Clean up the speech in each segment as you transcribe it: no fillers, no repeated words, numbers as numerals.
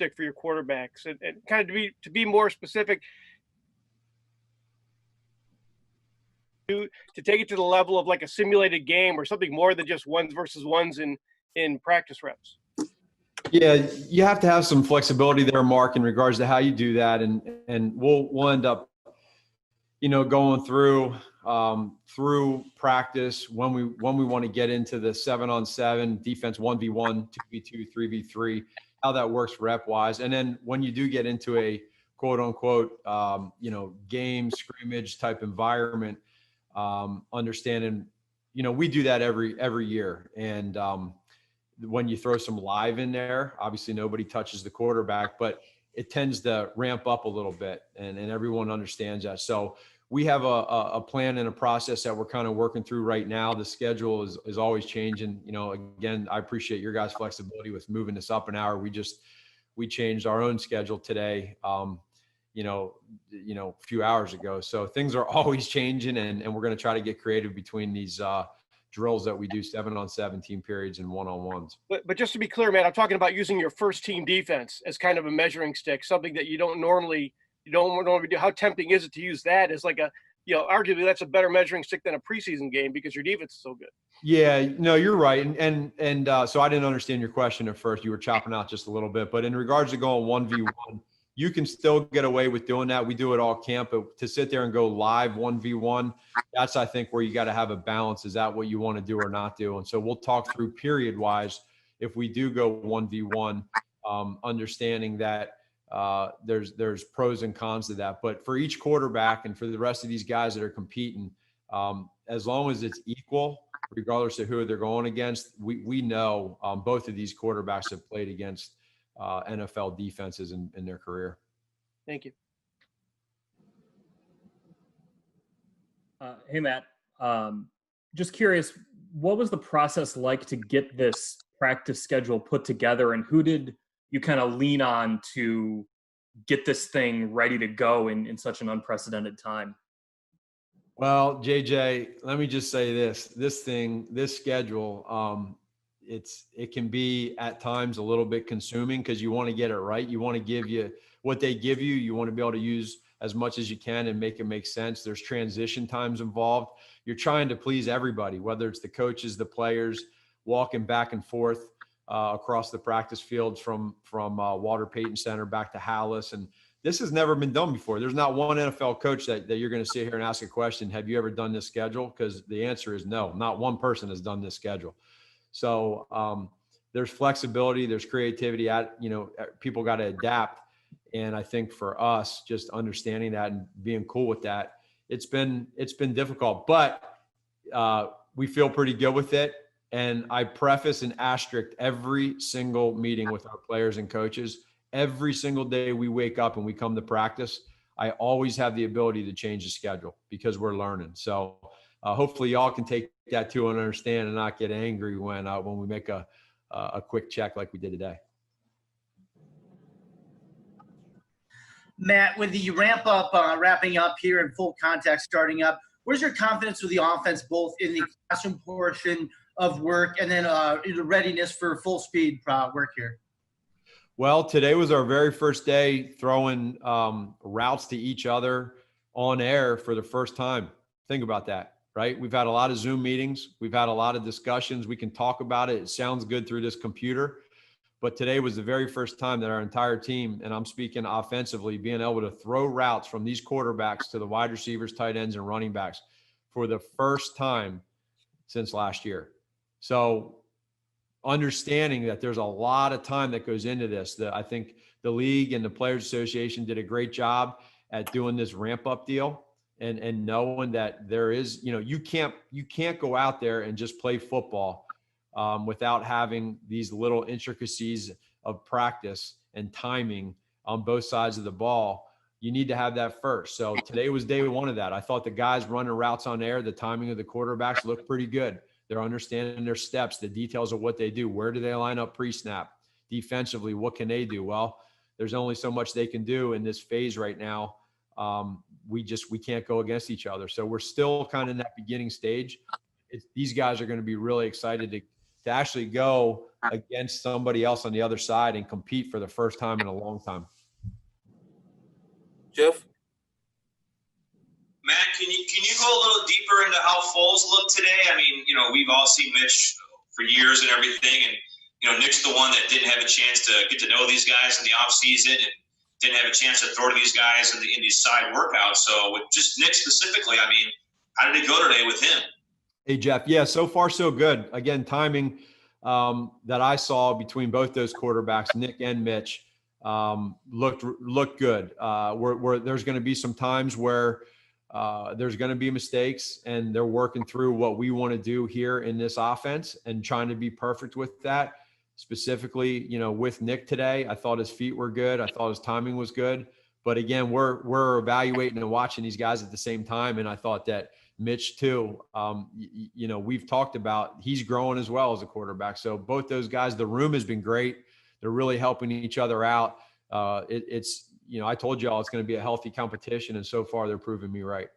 stick for your quarterbacks, and kind of to be more specific, to take it to the level of like a simulated game or something more than just ones versus ones in practice reps? Yeah, you have to have some flexibility there, Mark, in regards to how you do that, and we'll end up, going through practice when we want to get into the 7-on-7 defense, 1v1, 2v2, 3v3, how that works rep wise, and then when you do get into a quote unquote game scrimmage type environment, understanding, we do that every year, and when you throw some live in there, obviously nobody touches the quarterback, but it tends to ramp up a little bit, and everyone understands that. So we have a plan and a process that we're kind of working through right now. The schedule is always changing. Again, I appreciate your guys' flexibility with moving this up an hour. We changed our own schedule today, a few hours ago. So things are always changing, and we're going to try to get creative between these drills that we do 7-on-7 team periods and 1-on-1s. But just to be clear, man, I'm talking about using your first team defense as kind of a measuring stick, something that you don't normally do. How tempting is it to use that as like arguably that's a better measuring stick than a preseason game because your defense is so good. Yeah, no, you're right. And so I didn't understand your question at first. You were chopping out just a little bit, but in regards to going 1v1, you can still get away with doing that. We do it all camp, but to sit there and go live 1v1, that's, I think, where you got to have a balance. Is that what you want to do or not do? And so we'll talk through period wise. If we do go 1v1, understanding that there's pros and cons to that, but for each quarterback and for the rest of these guys that are competing, as long as it's equal, regardless of who they're going against, we know both of these quarterbacks have played against NFL defenses in their career. Thank you. Hey, Matt, just curious, what was the process like to get this practice schedule put together, and who did you kind of lean on to get this thing ready to go in such an unprecedented time? Well, JJ, let me just say this schedule, it can be at times a little bit consuming because you want to get it right. You want to give you what they give you. You want to be able to use as much as you can and make it make sense. There's transition times involved. You're trying to please everybody, whether it's the coaches, the players, walking back and forth across the practice fields from Walter Payton Center back to Hallis. And this has never been done before. There's not one NFL coach that you're going to sit here and ask a question, have you ever done this schedule? Because the answer is no, not one person has done this schedule. So there's flexibility, there's creativity, people got to adapt. And I think for us, just understanding that and being cool with that, it's been difficult, but we feel pretty good with it. And I preface and asterisk every single meeting with our players and coaches. Every single day we wake up and we come to practice, I always have the ability to change the schedule because we're learning. So hopefully y'all can take that too and understand and not get angry when we make a quick check like we did today. Matt, with the wrapping up here and full contact starting up, where's your confidence with the offense, both in the classroom portion of work and then the readiness for full speed work here? Well, today was our very first day throwing routes to each other on air for the first time. Think about that, right? We've had a lot of Zoom meetings. We've had a lot of discussions. We can talk about it. It sounds good through this computer. But today was the very first time that our entire team, and I'm speaking offensively, being able to throw routes from these quarterbacks to the wide receivers, tight ends, and running backs for the first time since last year. So understanding that there's a lot of time that goes into this, that I think the league and the Players Association did a great job at doing this ramp up deal and knowing that there is, you can't go out there and just play football without having these little intricacies of practice and timing on both sides of the ball. You need to have that first. So today was day one of that. I thought the guys running routes on air, the timing of the quarterbacks looked pretty good. They're understanding their steps, the details of what they do. Where do they line up pre-snap? Defensively, what can they do? Well, there's only so much they can do in this phase right now. We can't go against each other. So we're still kind of in that beginning stage. These guys are going to be really excited to actually go against somebody else on the other side and compete for the first time in a long time. Jeff? Matt, can you go a little deeper into how Foles looked today? I mean, we've all seen Mitch for years and everything, and Nick's the one that didn't have a chance to get to know these guys in the off season and didn't have a chance to throw to these guys in these side workouts. So with just Nick specifically, I mean, how did it go today with him? Hey, Jeff. Yeah, so far so good. Again, timing that I saw between both those quarterbacks, Nick and Mitch, looked good. There's going to be some times where there's going to be mistakes, and they're working through what we want to do here in this offense and trying to be perfect with that. Specifically, with Nick today, I thought his feet were good. I thought his timing was good. But again, we're evaluating and watching these guys at the same time, and I thought that Mitch too. We've talked about he's growing as well as a quarterback. So both those guys, the room has been great. They're really helping each other out. I told you all it's going to be a healthy competition, and so far they're proving me right.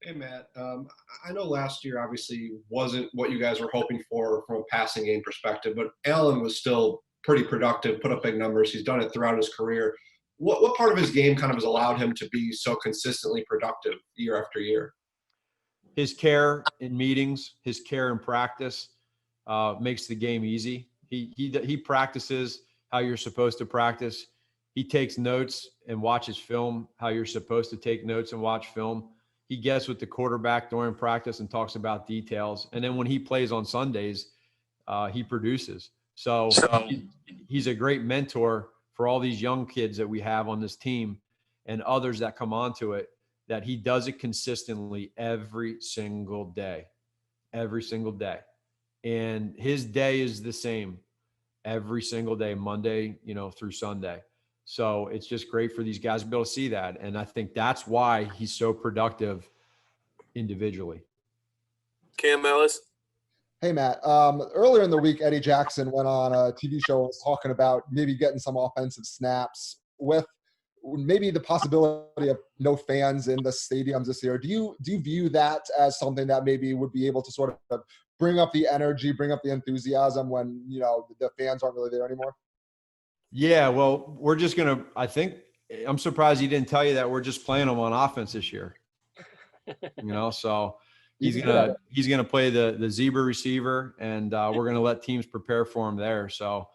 Hey, Matt. I know last year obviously wasn't what you guys were hoping for from a passing game perspective, but Allen was still pretty productive, put up big numbers. He's done it throughout his career. What part of his game kind of has allowed him to be so consistently productive year after year? His care in meetings, his care in practice makes the game easy. He practices how you're supposed to practice. He takes notes and watches film how you're supposed to take notes and watch film. He gets with the quarterback during practice and talks about details. And then when he plays on Sundays, he produces. So he's a great mentor for all these young kids that we have on this team and others that come onto it, that he does it consistently every single day. And his day is the same every single day, Monday, through Sunday. So it's just great for these guys to be able to see that. And I think that's why he's so productive individually. Cam Ellis? Hey, Matt. Earlier in the week, Eddie Jackson went on a TV show and was talking about maybe getting some offensive snaps with maybe the possibility of no fans in the stadiums this year. Do you view that as something that maybe would be able to sort of bring up the energy, bring up the enthusiasm when, the fans aren't really there anymore? Yeah, well, we're just going to, I'm surprised he didn't tell you that we're just playing him on offense this year. So he's going to play the zebra receiver, and we're going to let teams prepare for him there. So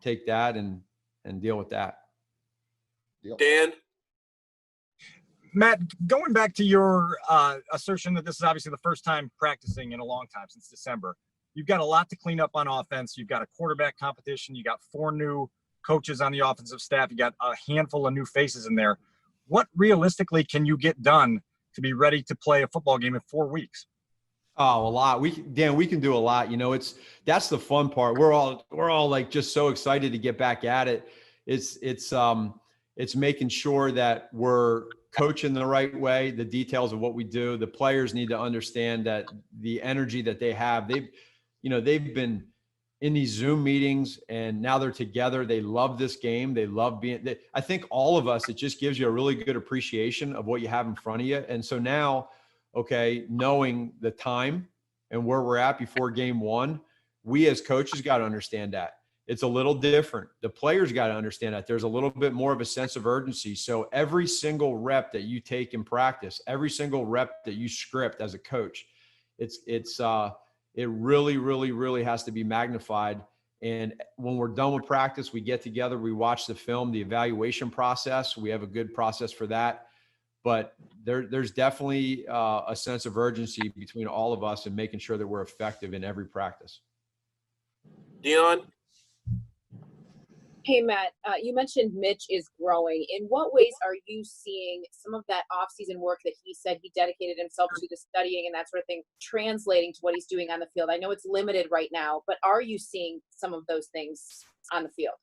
take that and deal with that. Dan? Matt, going back to your assertion that this is obviously the first time practicing in a long time, since December, you've got a lot to clean up on offense. You've got a quarterback competition. You got 4 new coaches on the offensive staff. You got a handful of new faces in there. What realistically can you get done to be ready to play a football game in 4 weeks? Oh, a lot. We can do a lot. That's the fun part. We're all like just so excited to get back at it. It's making sure that we're coaching the right way, the details of what we do. The players need to understand that the energy that they have, they've been in these Zoom meetings and now they're together. They love this game. They love I think all of us, it just gives you a really good appreciation of what you have in front of you. And so now, knowing the time and where we're at before game 1, we as coaches got to understand that. It's a little different. The players got to understand that there's a little bit more of a sense of urgency. So every single rep that you take in practice, every single rep that you script as a coach, it really, really, really has to be magnified. And when we're done with practice, we get together, we watch the film, the evaluation process. We have a good process for that. But there's definitely a sense of urgency between all of us and making sure that we're effective in every practice. Dion? Hey, Matt, you mentioned Mitch is growing. In what ways are you seeing some of that off-season work that he said he dedicated himself to, the studying and that sort of thing, translating to what he's doing on the field? I know it's limited right now, but are you seeing some of those things on the field?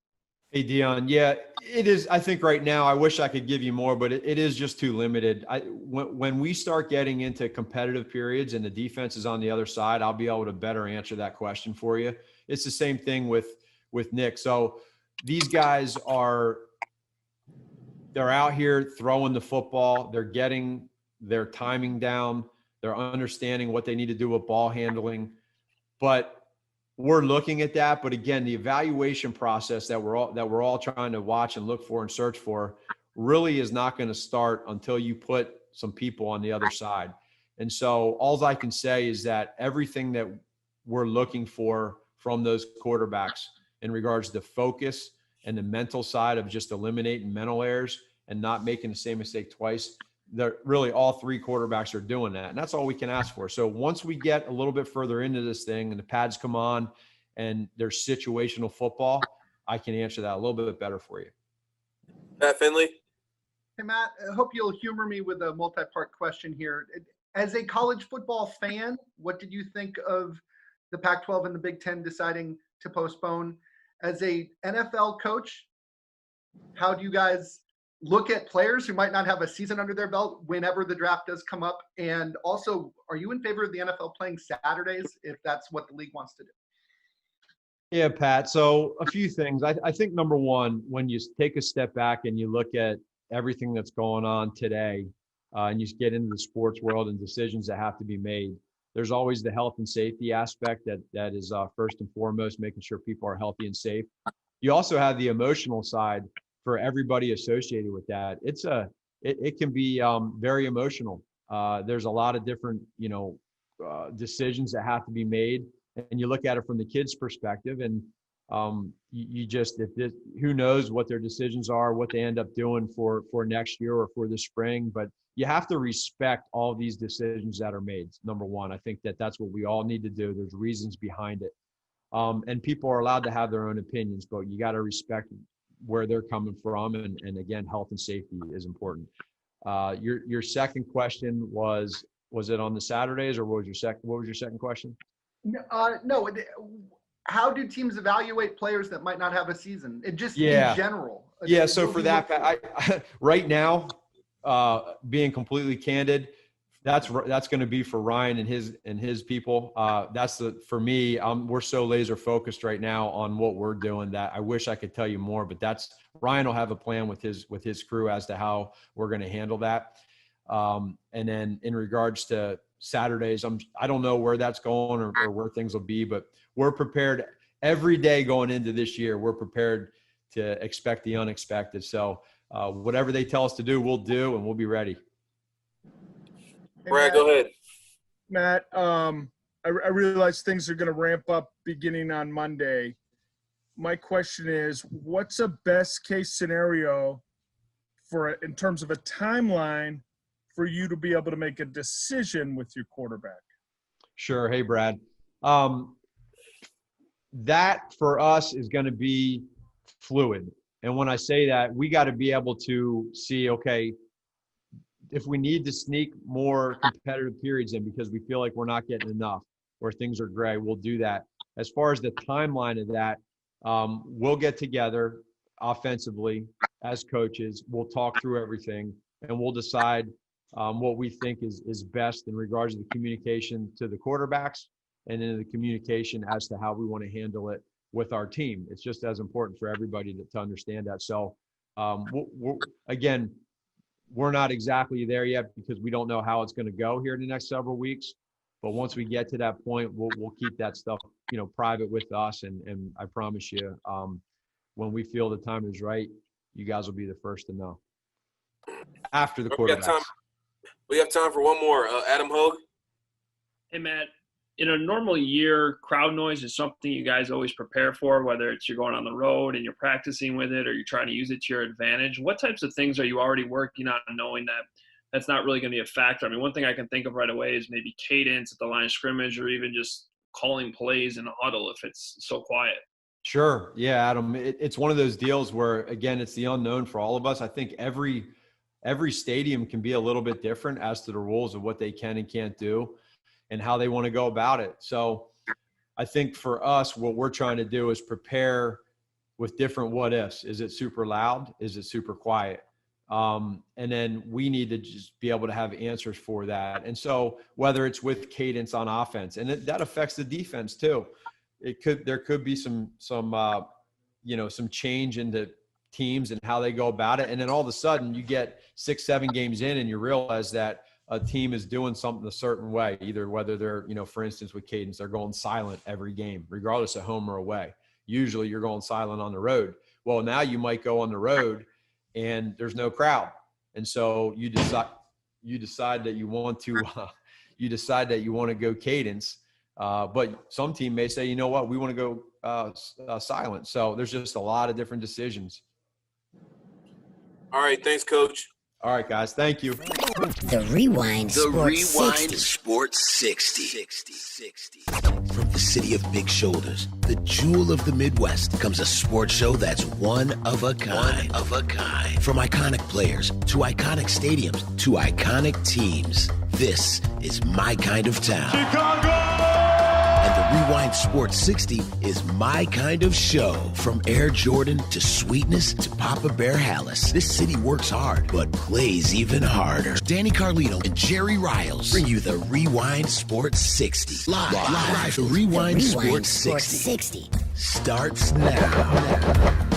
Hey, Dion. Yeah, it is. I think right now, I wish I could give you more, but it is just too limited. When we start getting into competitive periods and the defense is on the other side, I'll be able to better answer that question for you. It's the same thing with Nick. So these guys they're out here throwing the football. They're getting their timing down. They're understanding what they need to do with ball handling. But we're looking at that. But again, the evaluation process that we're all trying to watch and look for and search for really is not going to start until you put some people on the other side. And so all I can say is that everything that we're looking for from those quarterbacks in regards to focus and the mental side of just eliminating mental errors and not making the same mistake twice, they're really all three quarterbacks are doing that. And that's all we can ask for. So once we get a little bit further into this thing and the pads come on and there's situational football, I can answer that a little bit better for you. Matt Finley. Hey, Matt, I hope you'll humor me with a multi-part question here. As a college football fan, what did you think of the Pac-12 and the Big Ten deciding to postpone? As a NFL coach, how do you guys look at players who might not have a season under their belt whenever the draft does come up? And also, are you in favor of the NFL playing Saturdays if that's what the league wants to do? Yeah, Pat. So a few things. I think number one, when you take a step back and you look at everything that's going on today, and you get into the sports world and decisions that have to be made, there's always the health and safety aspect that is first and foremost, making sure people are healthy and safe. You also have the emotional side for everybody associated with that. It can be very emotional. There's a lot of different, decisions that have to be made, and you look at it from the kids' perspective, and who knows what their decisions are, what they end up doing for next year or for the spring. But you have to respect all these decisions that are made. Number one, I think that's what we all need to do. There's reasons behind it. And people are allowed to have their own opinions, but you got to respect where they're coming from. And again, health and safety is important. Your second question was it on the Saturdays, or what was your second question? No. How do teams evaluate players that might not have a season? In general. Yeah. So for that, I right now, being completely candid, that's going to be for Ryan and his people. For me. We're so laser focused right now on what we're doing that I wish I could tell you more, but Ryan will have a plan with his crew as to how we're going to handle that. And then in regards to Saturdays, I don't know where that's going or where things will be, but we're prepared every day going into this year. We're prepared to expect the unexpected. So whatever they tell us to do, we'll do, and we'll be ready. Hey, Brad, go ahead. Matt, I realize things are going to ramp up beginning on Monday. My question is, what's a best case scenario in terms of a timeline for you to be able to make a decision with your quarterback? Sure. Hey, Brad. That for us is going to be fluid. And when I say that, we got to be able to see, okay, if we need to sneak more competitive periods in because we feel like we're not getting enough or things are gray, we'll do that. As far as the timeline of that, we'll get together offensively as coaches. We'll talk through everything, and we'll decide what we think is best in regards to the communication to the quarterbacks and then the communication as to how we want to handle it with our team. It's just as important for everybody to understand that. So again, we're not exactly there yet because we don't know how it's going to go here in the next several weeks. But once we get to that point, we'll keep that stuff, private with us. And I promise you, when we feel the time is right, you guys will be the first to know. After the quarterbacks. We have time for one more. Adam Hogue. Hey, Matt. In a normal year, crowd noise is something you guys always prepare for, whether it's you're going on the road and you're practicing with it or you're trying to use it to your advantage. What types of things are you already working on knowing that that's not really going to be a factor? I mean, one thing I can think of right away is maybe cadence at the line of scrimmage or even just calling plays in a huddle if it's so quiet. Sure. Yeah, Adam, it's one of those deals where, again, it's the unknown for all of us. I think every stadium can be a little bit different as to the rules of what they can and can't do and how they want to go about it. So I think for us, what we're trying to do is prepare with different what ifs. Is it super loud? Is it super quiet? And then we need to just be able to have answers for that. And so whether it's with cadence on offense, and that affects the defense too. There could be some change in the teams and how they go about it. And then all of a sudden you get 6-7 games in and you realize that, a team is doing something a certain way, either whether they're, for instance, with Cadence, they're going silent every game, regardless of home or away. Usually you're going silent on the road. Well, now you might go on the road and there's no crowd. And so you decide that you want to go Cadence. But some team may say, you know what, we want to go silent. So there's just a lot of different decisions. All right. Thanks, Coach. All right, guys. Thank you. The Rewind Sports 60. From the city of big shoulders, the jewel of the Midwest, comes a sports show that's one of a kind. From iconic players to iconic stadiums to iconic teams, this is my kind of town. Chicago! And the Rewind Sports 60 is my kind of show. From Air Jordan to sweetness to Papa Bear Hallis, this city works hard, but plays even harder. Danny Carlino and Jerry Riles bring you the Rewind Sports 60. Live. The Rewind Sports 60 starts now.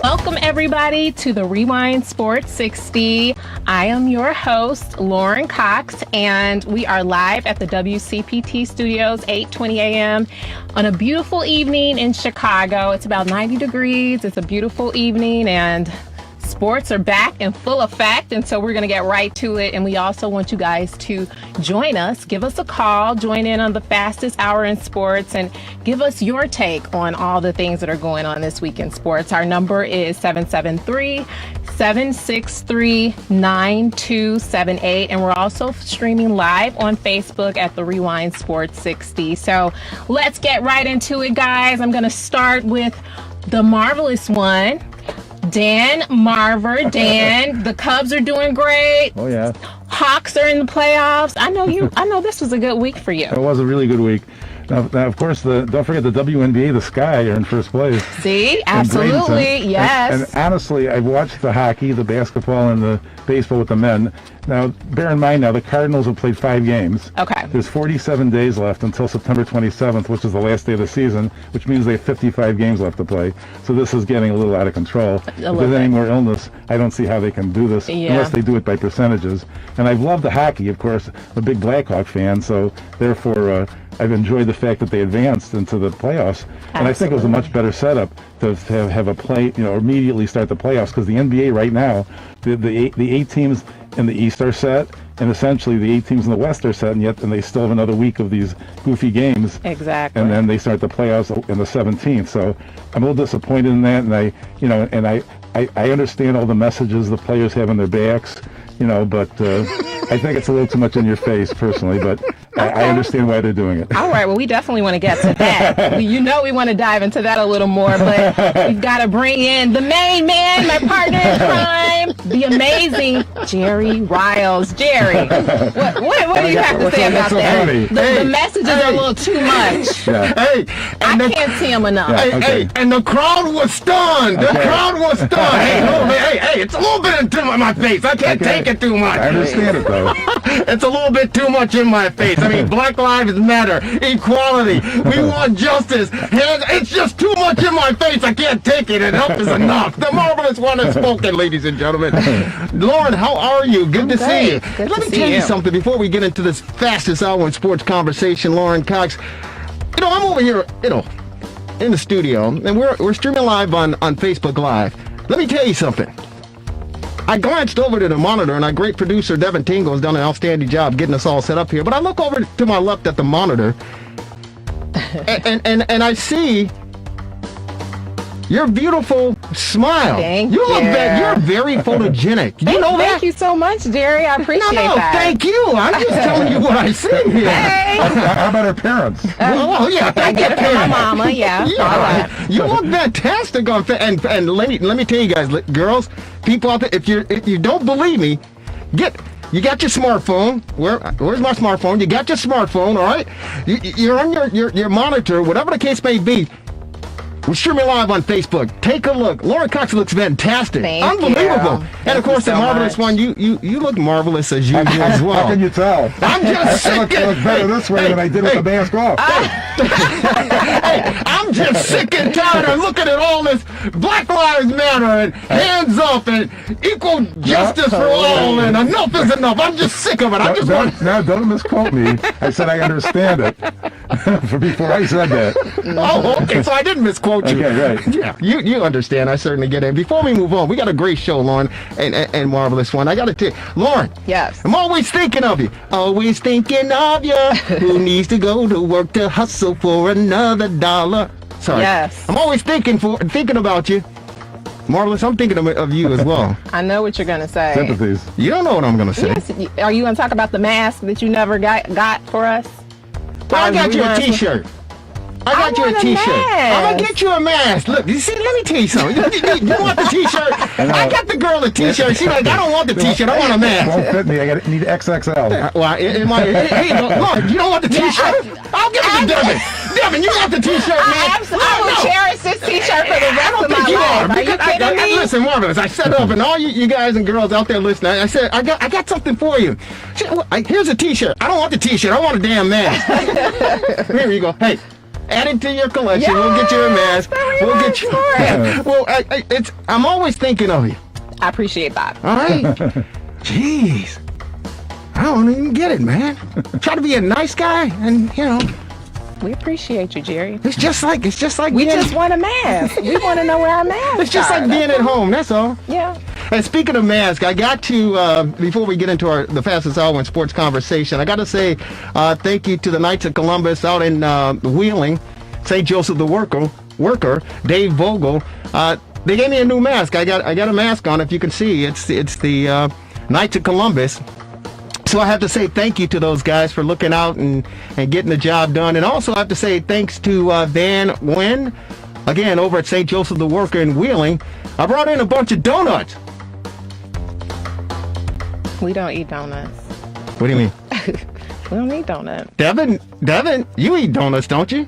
Welcome, everybody, to the Rewind Sports 60. I am your host, Lauren Cox, and we are live at the WCPT studios, 8:20 a.m. on a beautiful evening in Chicago. It's about 90 degrees. It's a beautiful evening, and sports are back in full effect, and so we're going to get right to it. And we also want you guys to join us. Give us a call. Join in on the fastest hour in sports and give us your take on all the things that are going on this week in sports. Our number is 773-763-9278, and we're also streaming live on Facebook at the Rewind Sports 60. So let's get right into it, guys. I'm going to start with the marvelous one, Dan Marver. Dan, the Cubs are doing great. Oh, yeah. Hawks are in the playoffs. I know this was a good week for you. It was a really good week. Now of course, don't forget the WNBA, the Sky, are in first place. See, absolutely, yes. And honestly, I've watched the hockey, the basketball, and the baseball with the men. Now, bear in mind, the Cardinals have played 5 games. Okay. There's 47 days left until September 27th, which is the last day of the season, which means they have 55 games left to play. So this is getting a little out of control. If there's any more illness, I don't see how they can do this unless they do it by percentages. And I've loved the hockey, of course. I'm a big Blackhawk fan, so therefore I've enjoyed the fact that they advanced into the playoffs. And I think it was a much better setup to have a play, immediately start the playoffs, because the NBA right now, the 8 teams in the East are set, and essentially the 8 teams in the West are set, and they still have another week of these goofy games. Exactly. And then they start the playoffs in the 17th. So I'm a little disappointed in that, and I understand all the messages the players have on their backs, but I think it's a little too much in your face personally, but I understand why they're doing it. All right, well, we definitely want to get to that. We want to dive into that a little more, but we've got to bring in the main man, my partner in crime, the amazing Jerry Riles. Jerry, what do you have to say about that? The messages are a little too much. Yeah. I can't see them enough. And the crowd was stunned. The crowd was stunned. Hey, it's a little bit into my face. I can't take it too much. I understand it, though. It's a little bit too much in my face. I mean, Black Lives Matter, equality, we want justice. It's just too much in my face. I can't take it. Enough is enough. The marvelous one has spoken, ladies and gentlemen. Lauren, how are you? Good to see you. Let me tell you something before we get into this fastest hour in sports conversation. Lauren Cox, I'm over here, in the studio, and we're streaming live on Facebook Live. Let me tell you something. I glanced over to the monitor, and our great producer, Devin Tingle, has done an outstanding job getting us all set up here. But I look over to my left at the monitor, and I see your beautiful smile. Thank you. You're very photogenic. You know that? Thank you so much, Jerry. I appreciate that. Thank you. I'm just telling you what I see here. Hey. How about her parents? Well, yeah, I get it from my mama. Yeah. All right. You look fantastic on and let me tell you guys, girls, people out there, if you don't believe me, you got your smartphone. Where's my smartphone? You got your smartphone, all right? You're on your monitor, whatever the case may be. We're streaming live on Facebook. Take a look. Lauren Cox looks fantastic. Unbelievable. And of course, the marvelous one, you look marvelous as usual as well. How can you tell? I'm just saying. I look better this way than I did with the mask off. I'm just sick and tired of looking at all this Black Lives Matter and hands up and equal justice for all and enough is enough. I'm just sick of it. I just want. Now, don't misquote me. I said I understand it before I said that. Oh, okay. So I didn't misquote you. Okay, right. Yeah, you understand. I certainly get it. Before we move on, we got a great show, Lauren, and marvelous one. I got to tell you, Lauren. Yes. I'm always thinking of you. Always thinking of you. Who needs to go to work to hustle for another dollar? Sorry. Yes. I'm always thinking about you. Marvelous, I'm thinking of you as well. I know what you're going to say. Sympathies. You don't know what I'm going to say. Yes. Are you going to talk about the mask that you never got for us? Well, I got you a T-shirt. I got you a T-shirt. I'm going to get you a mask. Look, you see, let me tell you something. You want the T-shirt? I got the girl a T-shirt. She's like, I don't want the T-shirt. I want a mask. Won't fit me. I need XXL. Well, hey, look, you don't want the T-shirt? I'll give it to Devin. Devin, you want the T-shirt, man? I will cherish this T-shirt for the rest of my life. Are you kidding me? Listen, Marvelous, I set up, and all you guys and girls out there listening, I said, I got something for you. Here's a T-shirt. I don't want the T-shirt. I want a damn mask. Here you go. Hey. Add it to your collection. We'll get you a mask. We'll get you. Well, I'm always thinking of you. I appreciate that. All right. Jeez. I don't even get it, man. Try to be a nice guy, and we appreciate you, Jerry. It's just like we just want a mask. We want to know where our mask. It's just like being at home. That's all. Yeah. And speaking of masks, I got to before we get into the fastest hour in sports conversation, I got to say thank you to the Knights of Columbus out in Wheeling, St. Joseph the Worker, Dave Vogel. They gave me a new mask. I got a mask on. If you can see, it's the Knights of Columbus. So I have to say thank you to those guys for looking out and getting the job done. And also I have to say thanks to Van Wynn, again, over at St. Joseph the Worker in Wheeling. I brought in a bunch of donuts. We don't eat donuts. What do you mean? We don't eat donuts. Devin, you eat donuts, don't you?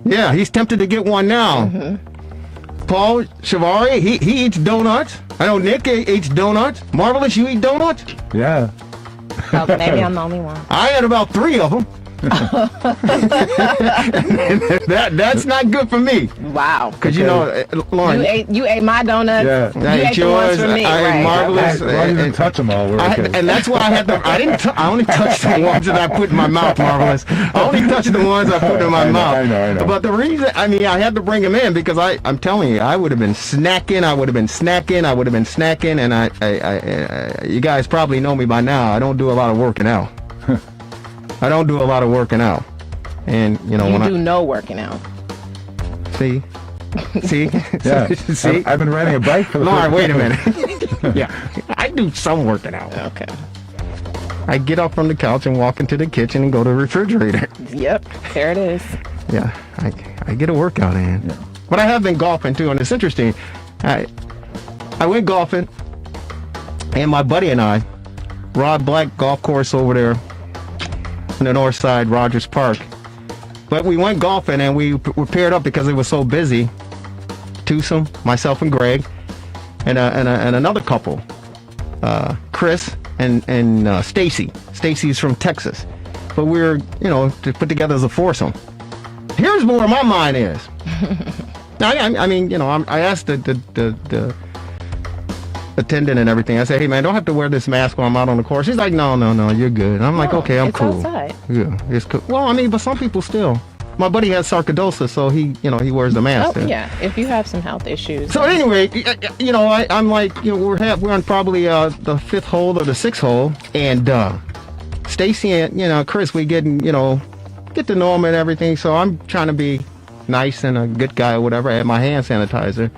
Yeah, he's tempted to get one now. Mm-hmm. Paul Shavari, he eats donuts. I know Nick eats donuts. Marvelous, you eat donuts? Yeah. Oh, maybe I'm the only one. I had about 3 of them. That's not good for me. Wow. Because Lauren, you ate my donuts. Yeah, you ate yours. The ones for me. I ate Marvelous. I didn't touch them all. And that's why I had them. I only touched the ones that I put in my mouth, Marvelous. I only touched the ones I put in my mouth. I know. But the reason, I had to bring them in because I'm telling you, I would have been snacking. And you guys probably know me by now. I don't do a lot of working out. And when I do no working out. See, yeah. see. I've been riding a bike for the. Lauren, wait a minute. Yeah, I do some working out. Okay. I get up from the couch and walk into the kitchen and go to the refrigerator. Yep, there it is. Yeah, I get a workout in. Yeah. But I have been golfing too, and it's interesting. I went golfing, and my buddy and I, Rod Black golf course over there in the north side, Rogers Park. But we went golfing and we were paired up because it was so busy. Twosome, myself and Greg, and another couple, Chris and Stacy. Stacy's from Texas. But we were, to put together as a foursome. Here's where my mind is. Now, I asked the attendant and everything. I said, hey man, don't have to wear this mask while I'm out on the course. He's like, no, you're good. I'm like, okay, I'm cool. Outside. Yeah, it's cool. Well, but some people still. My buddy has sarcoidosis, so he wears the mask. Oh yeah, if you have some health issues. So anyway, I'm like, we're on probably the 5th hole or the 6th hole, and Stacy and Chris, we get to know them and everything. So I'm trying to be nice and a good guy or whatever. I had my hand sanitizer.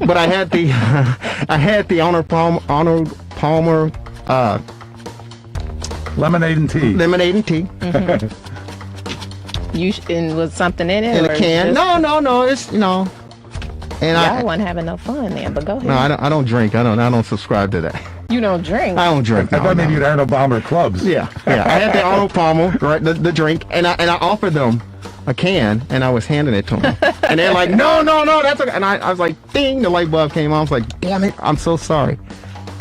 But I had the Arnold Palmer lemonade and tea. Mm-hmm. And was something in it? In a can? No. It's And y'all wasn't having no fun then. But go ahead. No, I don't drink. I don't subscribe to that. You don't drink? I don't drink. I thought maybe you'd Arnold Palmer clubs. Yeah. I had the Arnold Palmer, right? The drink, and I offered them a can, and I was handing it to them. And they're like, no, that's okay. And I was like, ding, the light bulb came on. I was like, damn it, I'm so sorry.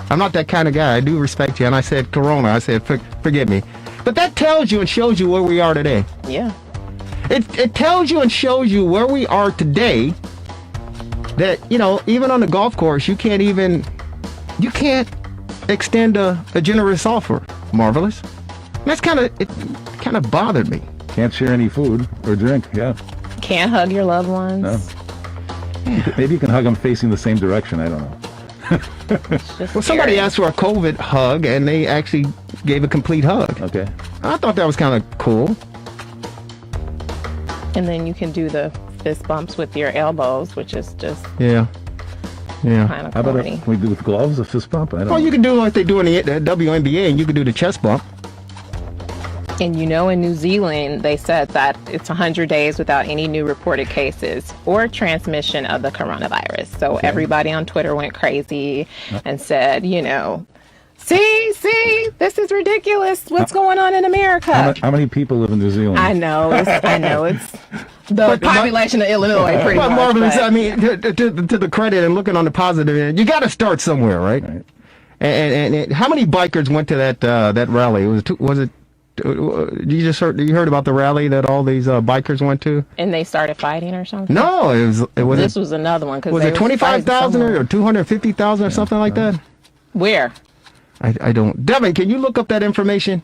I'm not that kind of guy. I do respect you. And I said, Corona. I said, forgive me. But that tells you and shows you where we are today. Yeah. It tells you and shows you where we are today. That, you know, even on the golf course, you can't extend a generous offer. Marvelous. It kind of bothered me. Can't share any food or drink. Yeah. Can't hug your loved ones. No. Maybe you can hug them facing the same direction. I don't know. Well, somebody asked for a COVID hug, and they actually gave a complete hug. Okay. I thought that was kind of cool. And then you can do the fist bumps with your elbows, which is just yeah. kind of How about corny. if we do with gloves, a fist bump? I don't know. You can do like they do in the WNBA, and you can do the chest bump. And you know, in New Zealand, they said that it's 100 days without any new reported cases or transmission of the coronavirus. So everybody on Twitter went crazy and said, you know, see, this is ridiculous. What's going on in America? How many people live in New Zealand? I know it's the population of Illinois, pretty much. Marvelous. I mean, to the credit and looking on the positive end, you got to start somewhere, right? And how many bikers went to that rally? Was it? You heard about the rally that all these bikers went to? And they started fighting or something? No, this was another one. Was it 25,000 or 250,000 or something like that? Where? I don't. Devin, can you look up that information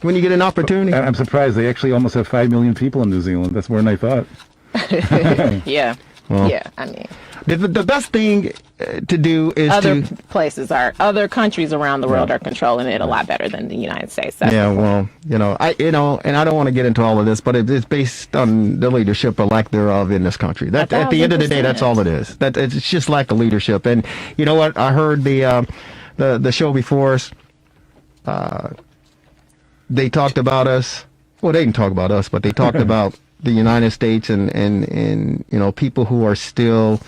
when you get an opportunity? I'm surprised. They actually almost have 5 million people in New Zealand. That's more than I thought. Yeah. Well, yeah, I mean. The best thing to do is other countries around the world are controlling it a lot better than the United States. Yeah, well, and I don't want to get into all of this, but it's based on the leadership or lack thereof in this country. That at the end of the day, that's all it is. That it's just lack of leadership. And you know what? I heard the show before us. They talked about us. Well, they didn't talk about us, but they talked about the United States and you know, people who are still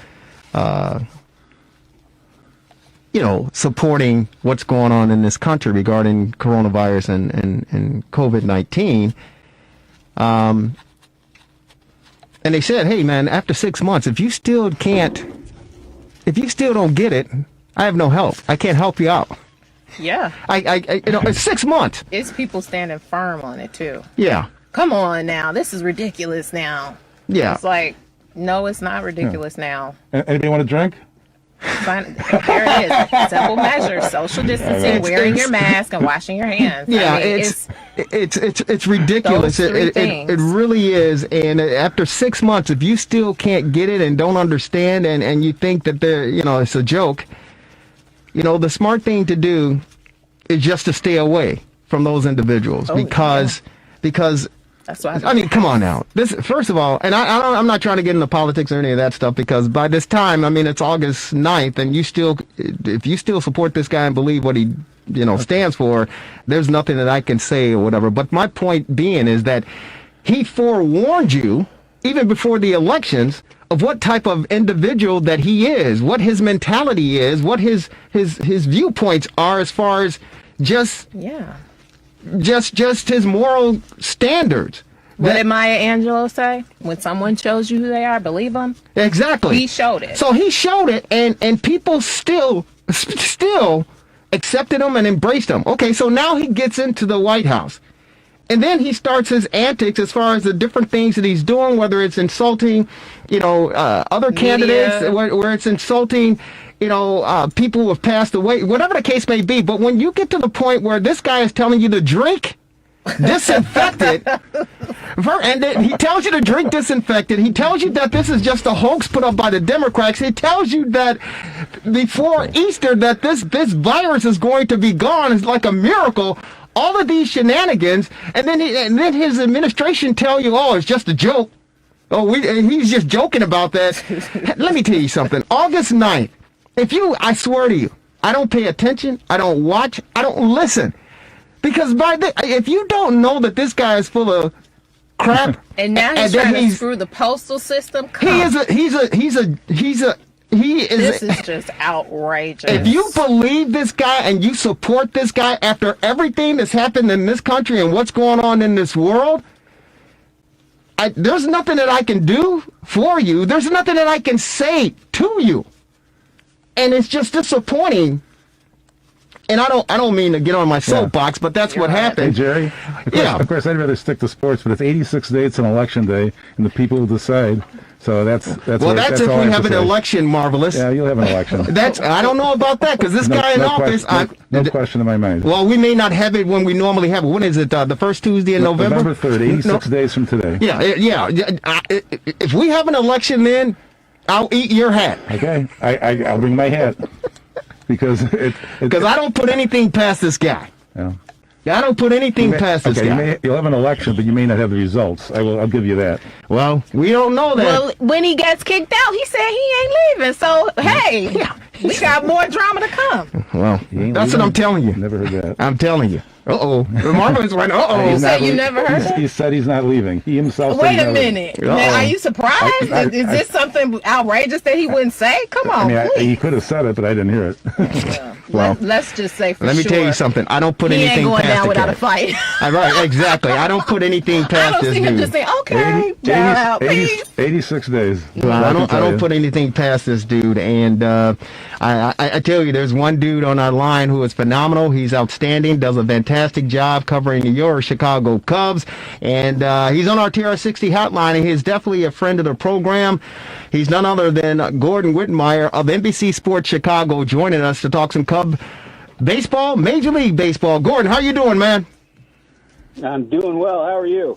supporting what's going on in this country regarding coronavirus and COVID-19. And they said, hey man, after 6 months, if you still don't get it, I have no help. I can't help you out. Yeah. It's 6 months. It's people standing firm on it too. Yeah. Come on now. This is ridiculous now. Yeah. It's like, no, it's not ridiculous now. Anybody want a drink? There it is. Simple measures: social distancing, wearing your mask, and washing your hands. Yeah, I mean, it's ridiculous. It really is. And after 6 months, if you still can't get it and don't understand, and you think that it's a joke, the smart thing to do is just to stay away from those individuals because that's why I mean, come on now. This, first of all, and I'm not trying to get into politics or any of that stuff, because by this time, I mean, it's August 9th, and if you still support this guy and believe what he, stands for, there's nothing that I can say or whatever. But my point being is that he forewarned you, even before the elections, of what type of individual that he is, what his mentality is, what his viewpoints are as far as just his moral standards. What did Maya Angelou say? When someone shows you who they are, believe them. Exactly. He showed it. So he showed it, and people still accepted him and embraced him. Okay, so now he gets into the White House, and then he starts his antics as far as the different things that he's doing, whether it's insulting, other candidates, where it's insulting, people who have passed away, whatever the case may be. But when you get to the point where this guy is telling you to drink disinfected, and he tells you to drink disinfected, he tells you that this is just a hoax put up by the Democrats, he tells you that before Easter that this virus is going to be gone, it's like a miracle, all of these shenanigans, and then his administration tell you, oh, it's just a joke. Oh, he's just joking about that. Let me tell you something. August 9th, I swear to you, I don't pay attention, I don't watch, I don't listen. Because if you don't know that this guy is full of crap, and now he's trying to screw the postal system. This is just outrageous. If you believe this guy and you support this guy after everything that's happened in this country and what's going on in this world, there's nothing that I can do for you. There's nothing that I can say to you. And it's just disappointing. and I don't mean to get on my soapbox, but that's what happened. Hey, Jerry. Of course, I'd rather stick to sports, but it's 86 days on election day, and the people will decide. So that's well. That's if we have an election, Marvelous. Yeah, you'll have an election. I don't know about that because this guy in office. No question in my mind. Well, we may not have it when we normally have it. When is it? The first Tuesday in November. November 3rd, 86 days from today. Yeah. If we have an election, then I'll eat your hat. Okay, I'll bring my hat because I don't put anything past this guy. Yeah. I don't put anything past this guy. You'll have an election, but you may not have the results. I'll give you that. Well, we don't know that. Well, when he gets kicked out, he said he ain't leaving. So, hey, we got more drama to come. Well, that's what I'm telling you. Never heard that. I'm telling you. Uh-oh. Marvin's went, You said you never heard that? He said he's not leaving. He himself Wait a minute. Now, are you surprised? Is this something outrageous that he wouldn't say? Come on, please. He could have said it, but I didn't hear it. Well, let's just say for let me sure. tell you something. I don't put he anything ain't going past down the without cat. a fight. Right, exactly. I don't put anything past this dude. I don't see him just saying, okay, 86 days. Well, I don't put anything past this dude. And I tell you, there's one dude on our line who is phenomenal. He's outstanding, does a fantastic job covering your Chicago Cubs. And he's on our TR60 hotline, and he's definitely a friend of the program. He's none other than Gordon Wittenmeyer of NBC Sports Chicago, joining us to talk some Cub baseball, Major League Baseball. Gordon, how you doing, man? I'm doing well. How are you?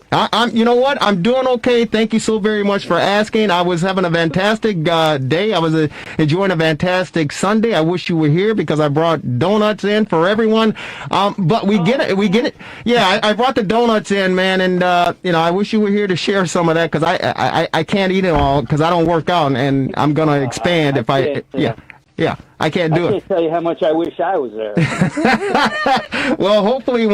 You know what? I'm doing okay. Thank you so very much for asking. I was having a fantastic day. I was enjoying a fantastic Sunday. I wish you were here because I brought donuts in for everyone. But we get it. Yeah, I brought the donuts in, man, and I wish you were here to share some of that because I can't eat it all because I don't work out, and I'm gonna expand if I. Yeah, I can't do it. I can't tell you how much I wish I was there. Well, hopefully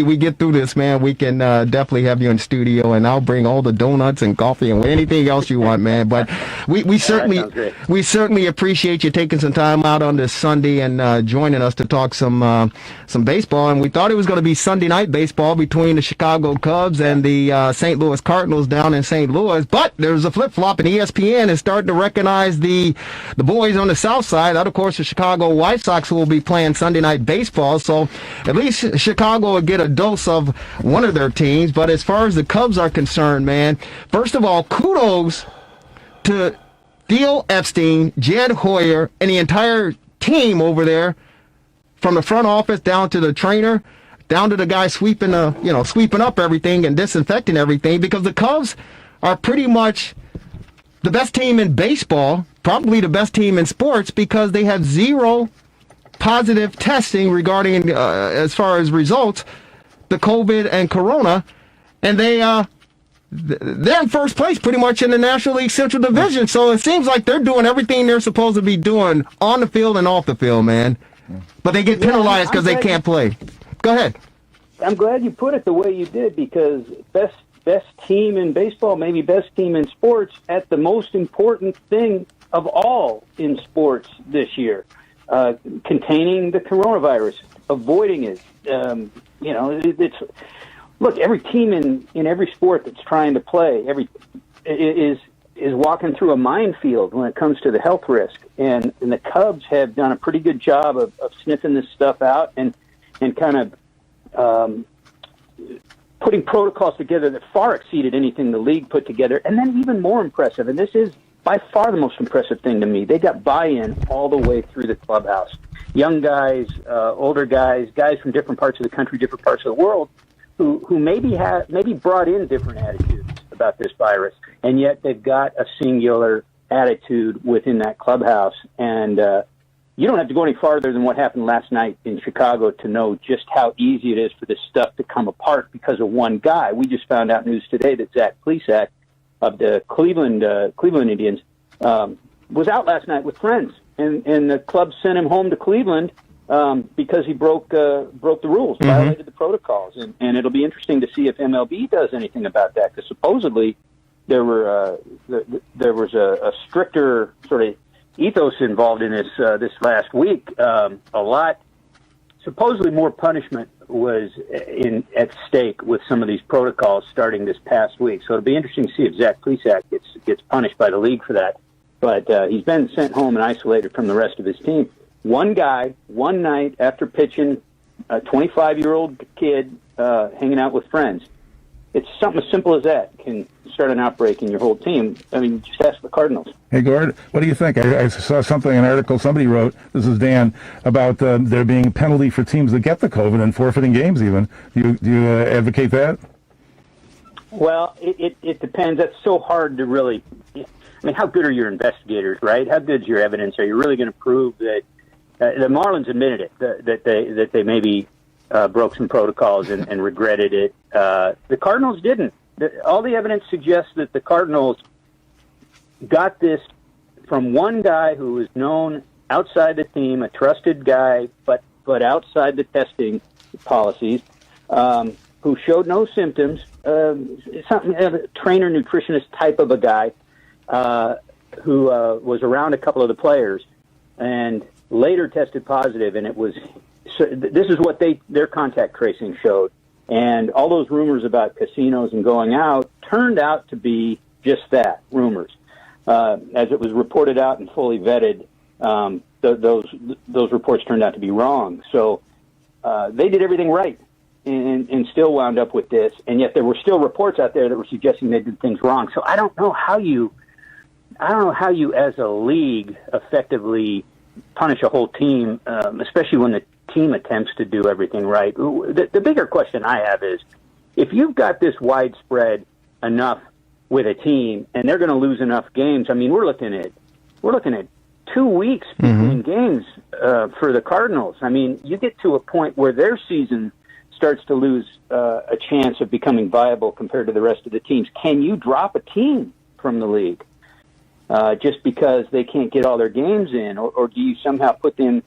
we get through this, man, we can definitely have you in studio, and I'll bring all the donuts and coffee and anything else you want, man. But we certainly appreciate you taking some time out on this Sunday and joining us to talk some baseball. And we thought it was going to be Sunday night baseball between the Chicago Cubs and the St. Louis Cardinals down in St. Louis. But there's a flip-flop, and ESPN is starting to recognize the boys on the south side. That, of course, the Chicago White Sox, who will be playing Sunday night baseball. So at least Chicago will get a dose of one of their teams. But as far as the Cubs are concerned, man, first of all, kudos to Theo Epstein, Jed Hoyer, and the entire team over there, from the front office down to the trainer, down to the guy sweeping up everything and disinfecting everything, because the Cubs are pretty much the best team in baseball, probably the best team in sports, because they have zero positive testing regarding, as far as results, the COVID and Corona, and they're in first place pretty much in the National League Central Division. So it seems like they're doing everything they're supposed to be doing on the field and off the field, man. But they get penalized because they can't play. Go ahead. I'm glad you put it the way you did, because best team in baseball, maybe best team in sports, at the most important thing of all in sports this year, containing the coronavirus, avoiding it. Look, every team in every sport that's trying to play is walking through a minefield when it comes to the health risk, and the Cubs have done a pretty good job of sniffing this stuff out and kind of putting protocols together that far exceeded anything the league put together. And then even more impressive, and this is by far the most impressive thing to me, they got buy-in all the way through the clubhouse. Young guys, older guys from different parts of the country, different parts of the world, who maybe brought in different attitudes about this virus, and yet they've got a singular attitude within that clubhouse. And you don't have to go any farther than what happened last night in Chicago to know just how easy it is for this stuff to come apart because of one guy. We just found out news today that Zach Plesac of the Cleveland Indians was out last night with friends, and the club sent him home to Cleveland because he broke the rules, violated the protocols, and it'll be interesting to see if MLB does anything about that, because supposedly there was a stricter sort of ethos involved in this last week. Supposedly more punishment was at stake with some of these protocols starting this past week. So it'll be interesting to see if Zach Plesac gets punished by the league for that. But he's been sent home and isolated from the rest of his team. one guy, one night after pitching, a 25-year-old kid hanging out with friends. It's something as simple as that can start an outbreak in your whole team. I mean, just ask the Cardinals. Hey, Gord, what do you think? I saw something, an article somebody wrote, this is Dan, about there being a penalty for teams that get the COVID and forfeiting games even. Do you advocate that? Well, it depends. That's so hard to really... I mean, how good are your investigators, right? How good's your evidence? Are you really going to prove that... the Marlins admitted it, that they maybe broke some protocols and regretted it. The Cardinals didn't. All the evidence suggests that the Cardinals got this from one guy who was known outside the team, a trusted guy, but outside the testing policies, who showed no symptoms, something a trainer, nutritionist type of a guy, who was around a couple of the players and later tested positive, and it was. So this is what their contact tracing showed, and all those rumors about casinos and going out turned out to be just that, rumors. As it was reported out and fully vetted, those reports turned out to be wrong. So they did everything right, and still wound up with this. And yet there were still reports out there that were suggesting they did things wrong. So I don't know how you as a league effectively punish a whole team, especially when the team attempts to do everything right. The bigger question I have is, if you've got this widespread enough with a team and they're going to lose enough games, I mean, we're looking at 2 weeks between games for the Cardinals. I mean, you get to a point where their season starts to lose a chance of becoming viable compared to the rest of the teams. Can you drop a team from the league just because they can't get all their games in, or do you somehow put them,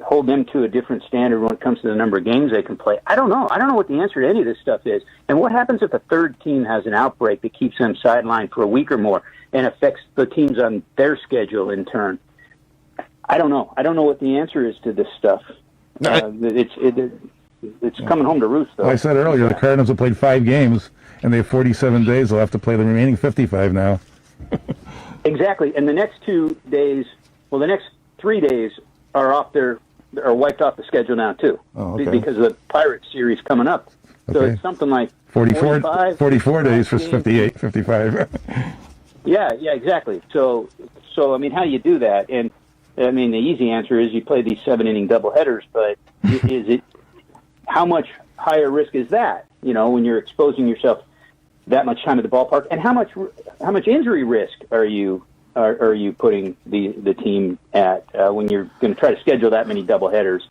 hold them to a different standard when it comes to the number of games they can play? I don't know. I don't know what the answer to any of this stuff is. And what happens if a third team has an outbreak that keeps them sidelined for a week or more and affects the teams on their schedule in turn? I don't know. I don't know what the answer is to this stuff. It's coming home to roost, though. Well, I said earlier, the Cardinals have played 5 games, and they have 47 days. They'll have to play the remaining 55 now. Exactly. And the next 2 days, well, the next 3 days are wiped off the schedule now, too. Oh, okay. Because of the Pirates series coming up. So Okay. it's something like 44 days for 58, 55. Yeah, exactly. So I mean, how do you do that? And I mean, the easy answer is you play these 7-inning doubleheaders, but how much higher risk is that? When you're exposing yourself that much time at the ballpark, and how much injury risk are you putting the team at when you're going to try to schedule that many doubleheaders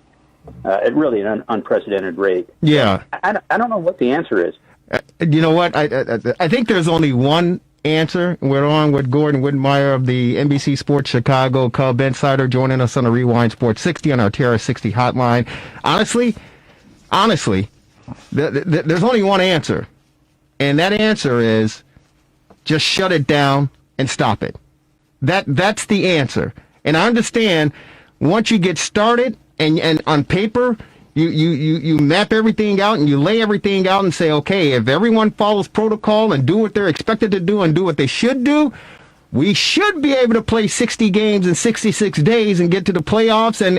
at really an unprecedented rate? Yeah. I don't know what the answer is. You know what? I think there's only one answer. We're on with Gordon Whitmire of the NBC Sports Chicago Cub Insider, joining us on the Rewind Sports 60 on our Terra 60 hotline. Honestly, there's only one answer, and that answer is just shut it down and stop it. That's the answer. And I understand once you get started and on paper you map everything out and you lay everything out and say, okay, if everyone follows protocol and do what they're expected to do and do what they should do, we should be able to play 60 games in 66 days and get to the playoffs and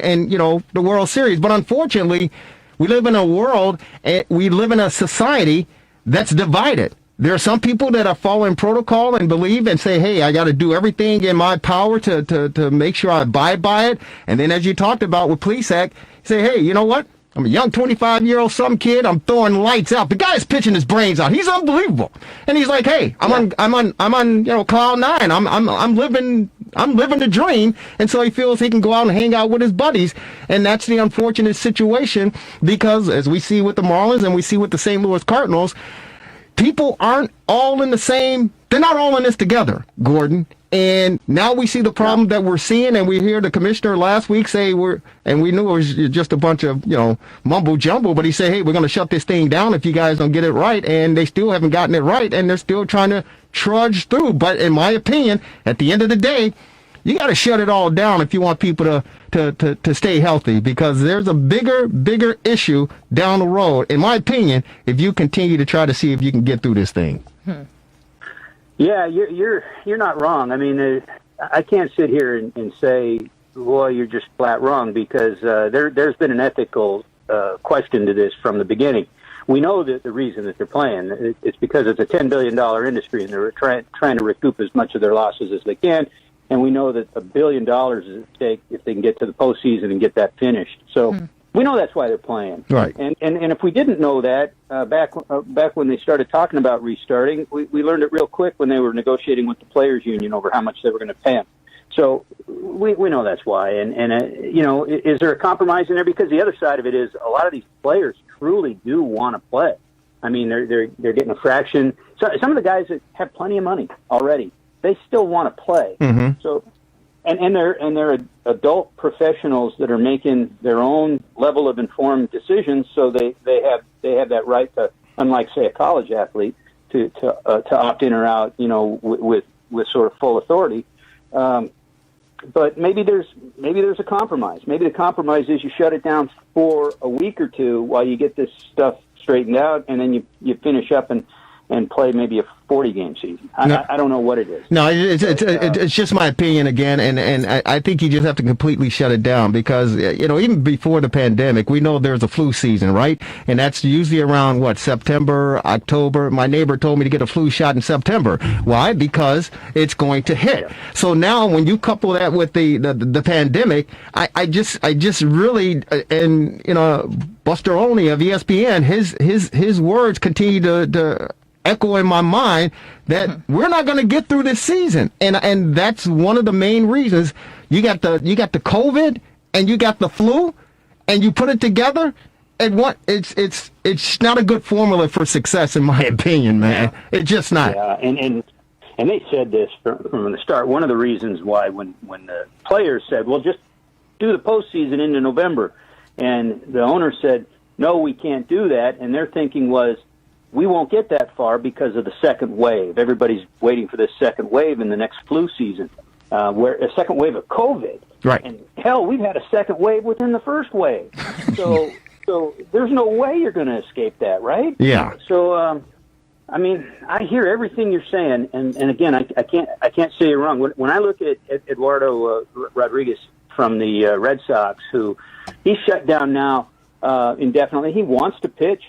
the World Series. But unfortunately, we live in a world, we live in a society that's divided. There are some people that are following protocol and believe and say, hey, I got to do everything in my power to make sure I abide by it. And then as you talked about with Police Act, say, hey, you know what? I'm a young 25-year-old some kid. I'm throwing lights out. The guy's pitching his brains out. He's unbelievable. And he's like, hey, I'm on cloud 9. I'm living the dream. And so he feels he can go out and hang out with his buddies. And that's the unfortunate situation, because as we see with the Marlins and we see with the St. Louis Cardinals, people aren't all in the same. They're not all in this together, Gordon. And now we see the problem that we're seeing, and we hear the commissioner last week say we knew it was just a bunch of, mumbo jumbo, but he said, hey, we're going to shut this thing down if you guys don't get it right. And they still haven't gotten it right, and they're still trying to trudge through. But in my opinion, at the end of the day, you got to shut it all down if you want people to stay healthy, because there's a bigger issue down the road, in my opinion, if you continue to try to see if you can get through this thing. Yeah, you're not wrong. I mean, I can't sit here and say well, you're just flat wrong, because there's been an ethical question to this from the beginning. We know that the reason that they're playing, it's because it's a $10 billion industry, and they're trying to recoup as much of their losses as they can. And we know that $1 billion is at stake if they can get to the postseason and get that finished. So we know that's why they're playing. Right. And if we didn't know that back when they started talking about restarting, we learned it real quick when they were negotiating with the players' union over how much they were going to pay them. So we know that's why. And you know, is there a compromise in there? Because the other side of it is a lot of these players truly do want to play. I mean, they're getting a fraction. So some of the guys that have plenty of money already, they still want to play. Mm-hmm. So, and they're adult professionals that are making their own level of informed decisions. So they have that right to, unlike say a college athlete, to opt in or out. You know, with sort of full authority. But maybe there's a compromise. Maybe the compromise is you shut it down for a week or two while you get this stuff straightened out, and then you finish up and play maybe a 40-game season. I don't know what it is. No, it's just my opinion again, and I think you just have to completely shut it down, because, you know, even before the pandemic, we know there's a flu season, right? And that's usually around, September, October. My neighbor told me to get a flu shot in September. Why? Because it's going to hit. Yeah. So now when you couple that with the pandemic, I just really, and, you know, Buster Olney of ESPN, his words continue to echo in my mind that we're not going to get through this season, and that's one of the main reasons. You got the COVID and you got the flu, and you put it together, and it's not a good formula for success, in my opinion, man. It's just not. Yeah, and they said this from the start. One of the reasons why when the players said, "Well, just do the postseason into November," and the owner said, "No, we can't do that," and their thinking was, we won't get that far because of the second wave. Everybody's waiting for this second wave in the next flu season, where a second wave of COVID. Right. And hell, we've had a second wave within the first wave. So there's no way you're going to escape that, right? Yeah. So, I mean, I hear everything you're saying, and again, I can't say you're wrong. When I look at Eduardo Rodriguez from the Red Sox, who he's shut down now indefinitely. He wants to pitch.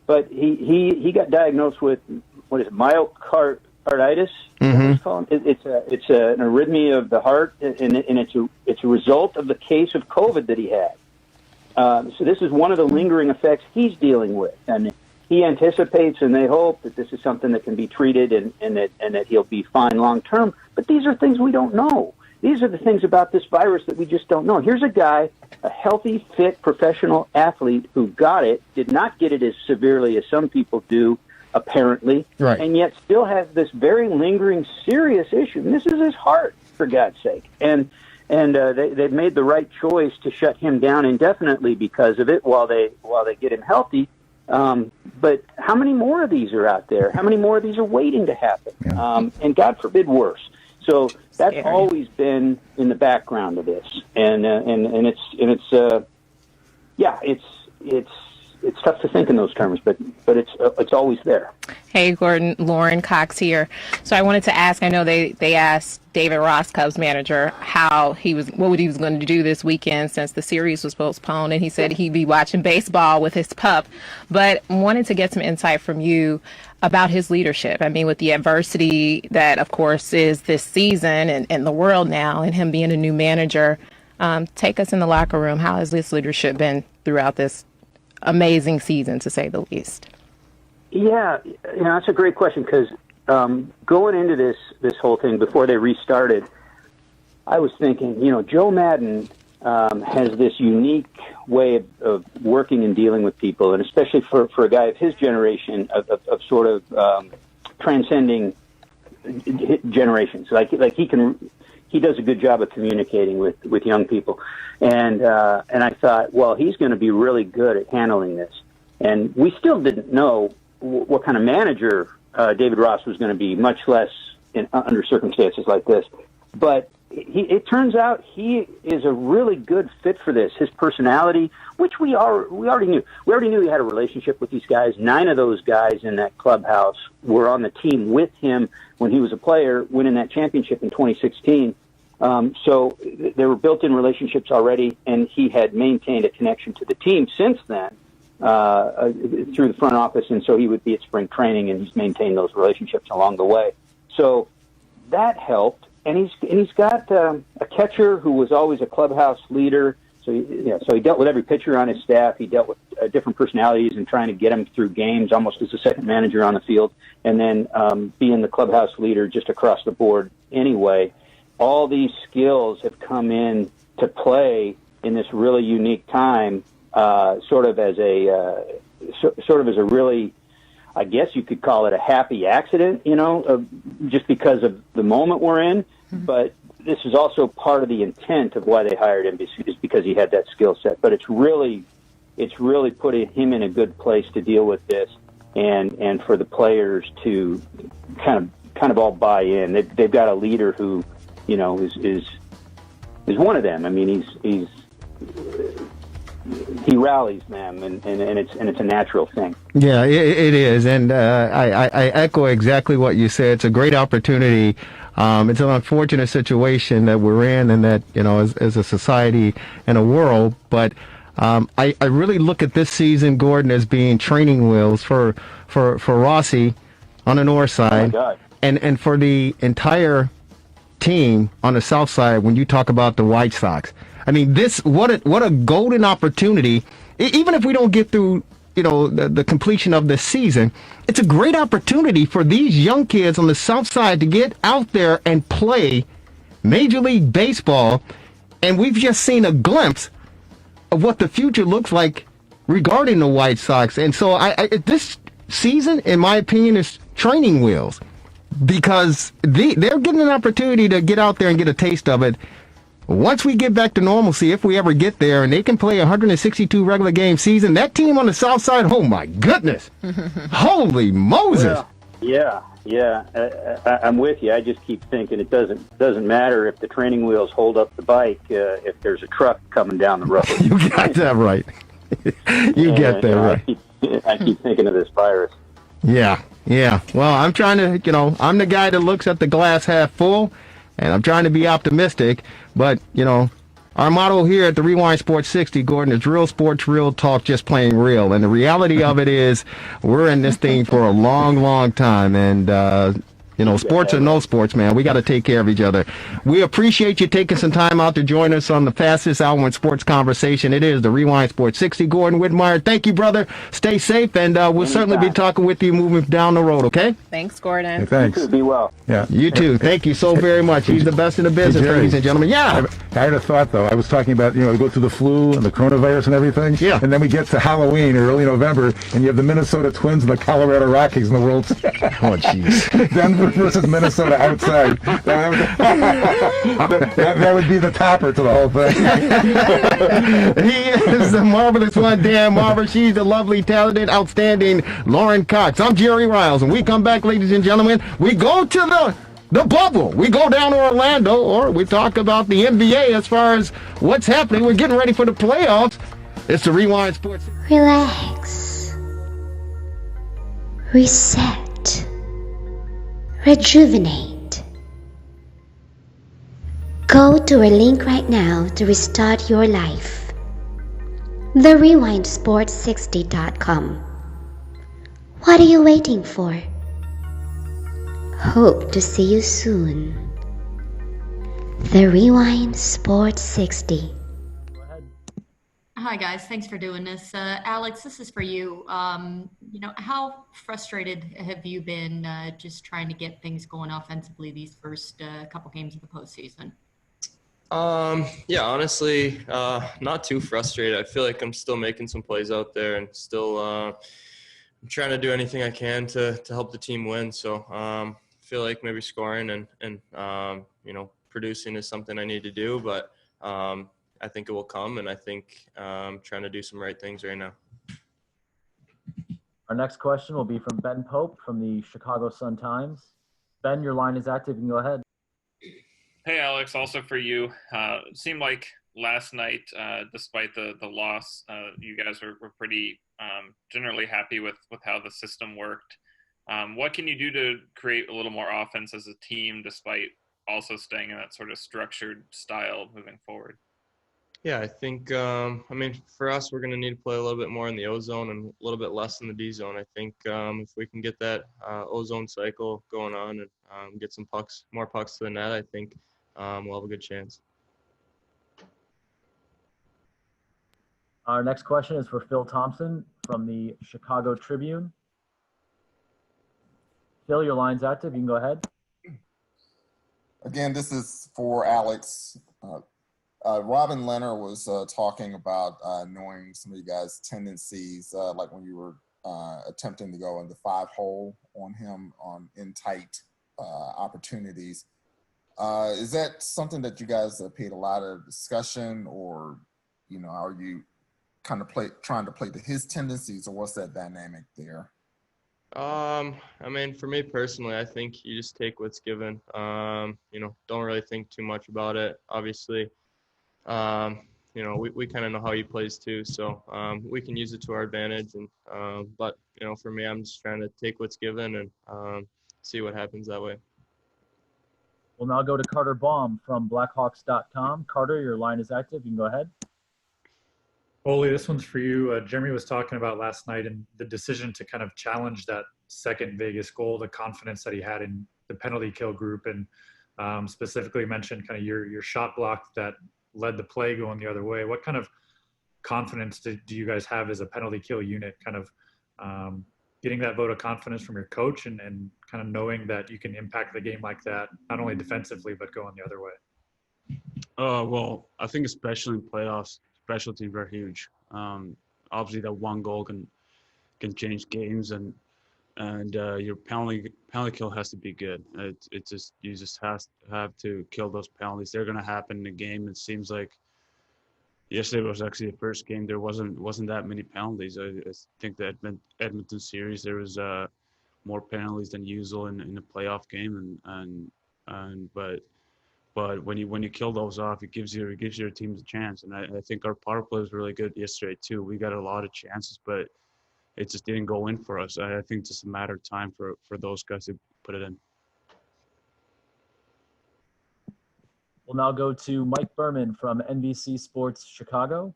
But he got diagnosed with, what is it, myocarditis? Mm-hmm. It's an arrhythmia of the heart, and it's a result of the case of COVID that he had. So this is one of the lingering effects he's dealing with, and he anticipates and they hope that this is something that can be treated and that he'll be fine long term. But these are things we don't know. These are the things about this virus that we just don't know. Here's a guy, a healthy, fit, professional athlete who got it, did not get it as severely as some people do, apparently, right, and yet still has this very lingering, serious issue. And this is his heart, for God's sake. And they've made the right choice to shut him down indefinitely because of it while they get him healthy. But how many more of these are out there? How many more of these are waiting to happen? Yeah. And God forbid worse. So that's always been in the background of this, and it's tough to think in those terms, but it's always there. Hey, Gordon, Lauren Cox here. So I wanted to ask. I know they asked David Ross, Cubs manager, what he was going to do this weekend since the series was postponed, and he said he'd be watching baseball with his pup. But wanted to get some insight from you about his leadership. I mean, with the adversity that, of course, is this season and the world now, and him being a new manager, take us in the locker room. How has this leadership been throughout this amazing season, to say the least? Yeah, that's a great question, because going into this whole thing before they restarted, I was thinking, Joe Madden has this unique way of working and dealing with people, and especially for a guy of his generation of sort of transcending generations. Like he does a good job of communicating with young people, and I thought, well, he's going to be really good at handling this. And we still didn't know what kind of manager David Ross was going to be, much less under circumstances like this. But it turns out he is a really good fit for this. His personality, which we already knew. We already knew he had a relationship with these guys. 9 of those guys in that clubhouse were on the team with him when he was a player, winning that championship in 2016. So there were built-in relationships already, and he had maintained a connection to the team since then through the front office, and so he would be at spring training, and he's maintained those relationships along the way. So that helped, and he's got a catcher who was always a clubhouse leader. So he dealt with every pitcher on his staff. He dealt with different personalities and trying to get them through games, almost as a second manager on the field, and then being the clubhouse leader just across the board. Anyway, all these skills have come in to play in this really unique time, sort of as a really, I guess you could call it a happy accident, just because of the moment we're in. Mm-hmm. But this is also part of the intent of why they hired him, is because he had that skill set. But it's really putting him in a good place to deal with this, and for the players to kind of all buy in. They've got a leader who, is one of them. I mean, he rallies them, and it's a natural thing. Yeah, it is, and I echo exactly what you said. It's a great opportunity. It's an unfortunate situation that we're in, and that as a society and a world. But I really look at this season, Gordon, as being training wheels for Rossi on the north side, and for the entire team on the south side. When you talk about the White Sox, I mean, what a golden opportunity. Even if we don't get through, the completion of the season, it's a great opportunity for these young kids on the south side to get out there and play Major League Baseball. And we've just seen a glimpse of what the future looks like regarding the White Sox. And so this season, in my opinion, is training wheels, because they're getting an opportunity to get out there and get a taste of it. Once we get back to normalcy, if we ever get there, and they can play 162 regular game season, that team on the south side, oh my goodness, holy Moses! Yeah, I'm with you. I just keep thinking it doesn't matter if the training wheels hold up the bike if there's a truck coming down the road. You got that right. You get that right. I keep thinking of this virus. Yeah. Well, I'm trying to, I'm the guy that looks at the glass half full, and I'm trying to be optimistic. But, our motto here at the Rewind Sports 60, Gordon, is real sports, real talk, just plain real. And the reality of it is we're in this thing for a long, long time. And, sports or no sports, man, we got to take care of each other. We appreciate you taking some time out to join us on the fastest hour in sports conversation. It is the Rewind Sports 60. Gordon Whitmire, thank you, brother. Stay safe, and we'll certainly be talking with you moving down the road, okay? Thanks, Gordon. Hey, thanks. You too. Be well. Yeah. You too. Thank you so very much. He's the best in the business, ladies and gentlemen. Yeah. I had a thought, though. I was talking about, we go through the flu and the coronavirus and everything. Yeah. And then we get to Halloween or early November, and you have the Minnesota Twins and the Colorado Rockies in the World Series. Oh, jeez. Denver versus Minnesota outside. That would be the topper to the whole thing. He is the marvelous one, Dan Marver. She's the lovely, talented, outstanding Lauren Cox. I'm Jerry Riles, and we come back, ladies and gentlemen. We go to the bubble. We go down to Orlando, or we talk about the NBA as far as what's happening. We're getting ready for the playoffs. It's the Rewind Sports. Relax. Reset. Rejuvenate. Go to our link right now to restart your life. TheRewindSports60.com. What are you waiting for? Hope to see you soon. The Rewind Sports 60. Hi guys, thanks for doing this. Alex, this is for you. How frustrated have you been just trying to get things going offensively these first couple games of the postseason? Yeah, honestly, not too frustrated. I feel like I'm still making some plays out there and still I'm trying to do anything I can to help the team win. So I feel like maybe scoring and producing is something I need to do, but I think it will come, and I think I'm trying to do some right things right now. Our next question will be from Ben Pope from the Chicago Sun-Times. Ben, your line is active. You can go ahead. Hey, Alex, also for you. It seemed like last night, despite the loss, you guys were pretty generally happy with how the system worked. What can you do to create a little more offense as a team despite also staying in that sort of structured style moving forward? Yeah, I think, I mean, for us, we're going to need to play a little bit more in the O zone and a little bit less in the D zone. I think if we can get that O zone cycle going on and get some pucks, more pucks to the net, I think we'll have a good chance. Our next question is for Phil Thompson from the Chicago Tribune. Phil, your line's active. You can go ahead. Again, this is for Alex. Robin Leonard was talking about knowing some of you guys' tendencies, like when you were attempting to go in the 5-hole on him in tight opportunities. Is that something that you guys paid a lot of discussion, or are you kind of trying to play to his tendencies, or what's that dynamic there? I mean, for me personally, I think you just take what's given. Don't really think too much about it. Obviously, we kind of know how he plays too, so we can use it to our advantage. And but for me, I'm just trying to take what's given and see what happens that way. We'll now go to Carter Baum from Blackhawks.com. Carter, your line is active. You can go ahead. Ole, this one's for you. Jeremy was talking about last night and the decision to kind of challenge that second Vegas goal, the confidence that he had in the penalty kill group, and specifically mentioned kind of your shot block that led the play going the other way. What kind of confidence do you guys have as a penalty kill unit, kind of getting that vote of confidence from your coach and kind of knowing that you can impact the game like that, not only defensively, but going the other way? Well, I think especially in playoffs, special teams are huge. Obviously, that one goal can change games, and your penalty kill has to be good. You just have to kill those penalties. They're going to happen in the game. It seems like yesterday was actually the first game. There wasn't that many penalties. I think the Edmonton series there was more penalties than usual in the playoff game, but when you kill those off, it gives your teams a chance. And I think our power play was really good yesterday too. We got a lot of chances, but it just didn't go in for us. I think it's just a matter of time for those guys to put it in. We'll now go to Mike Berman from NBC Sports Chicago.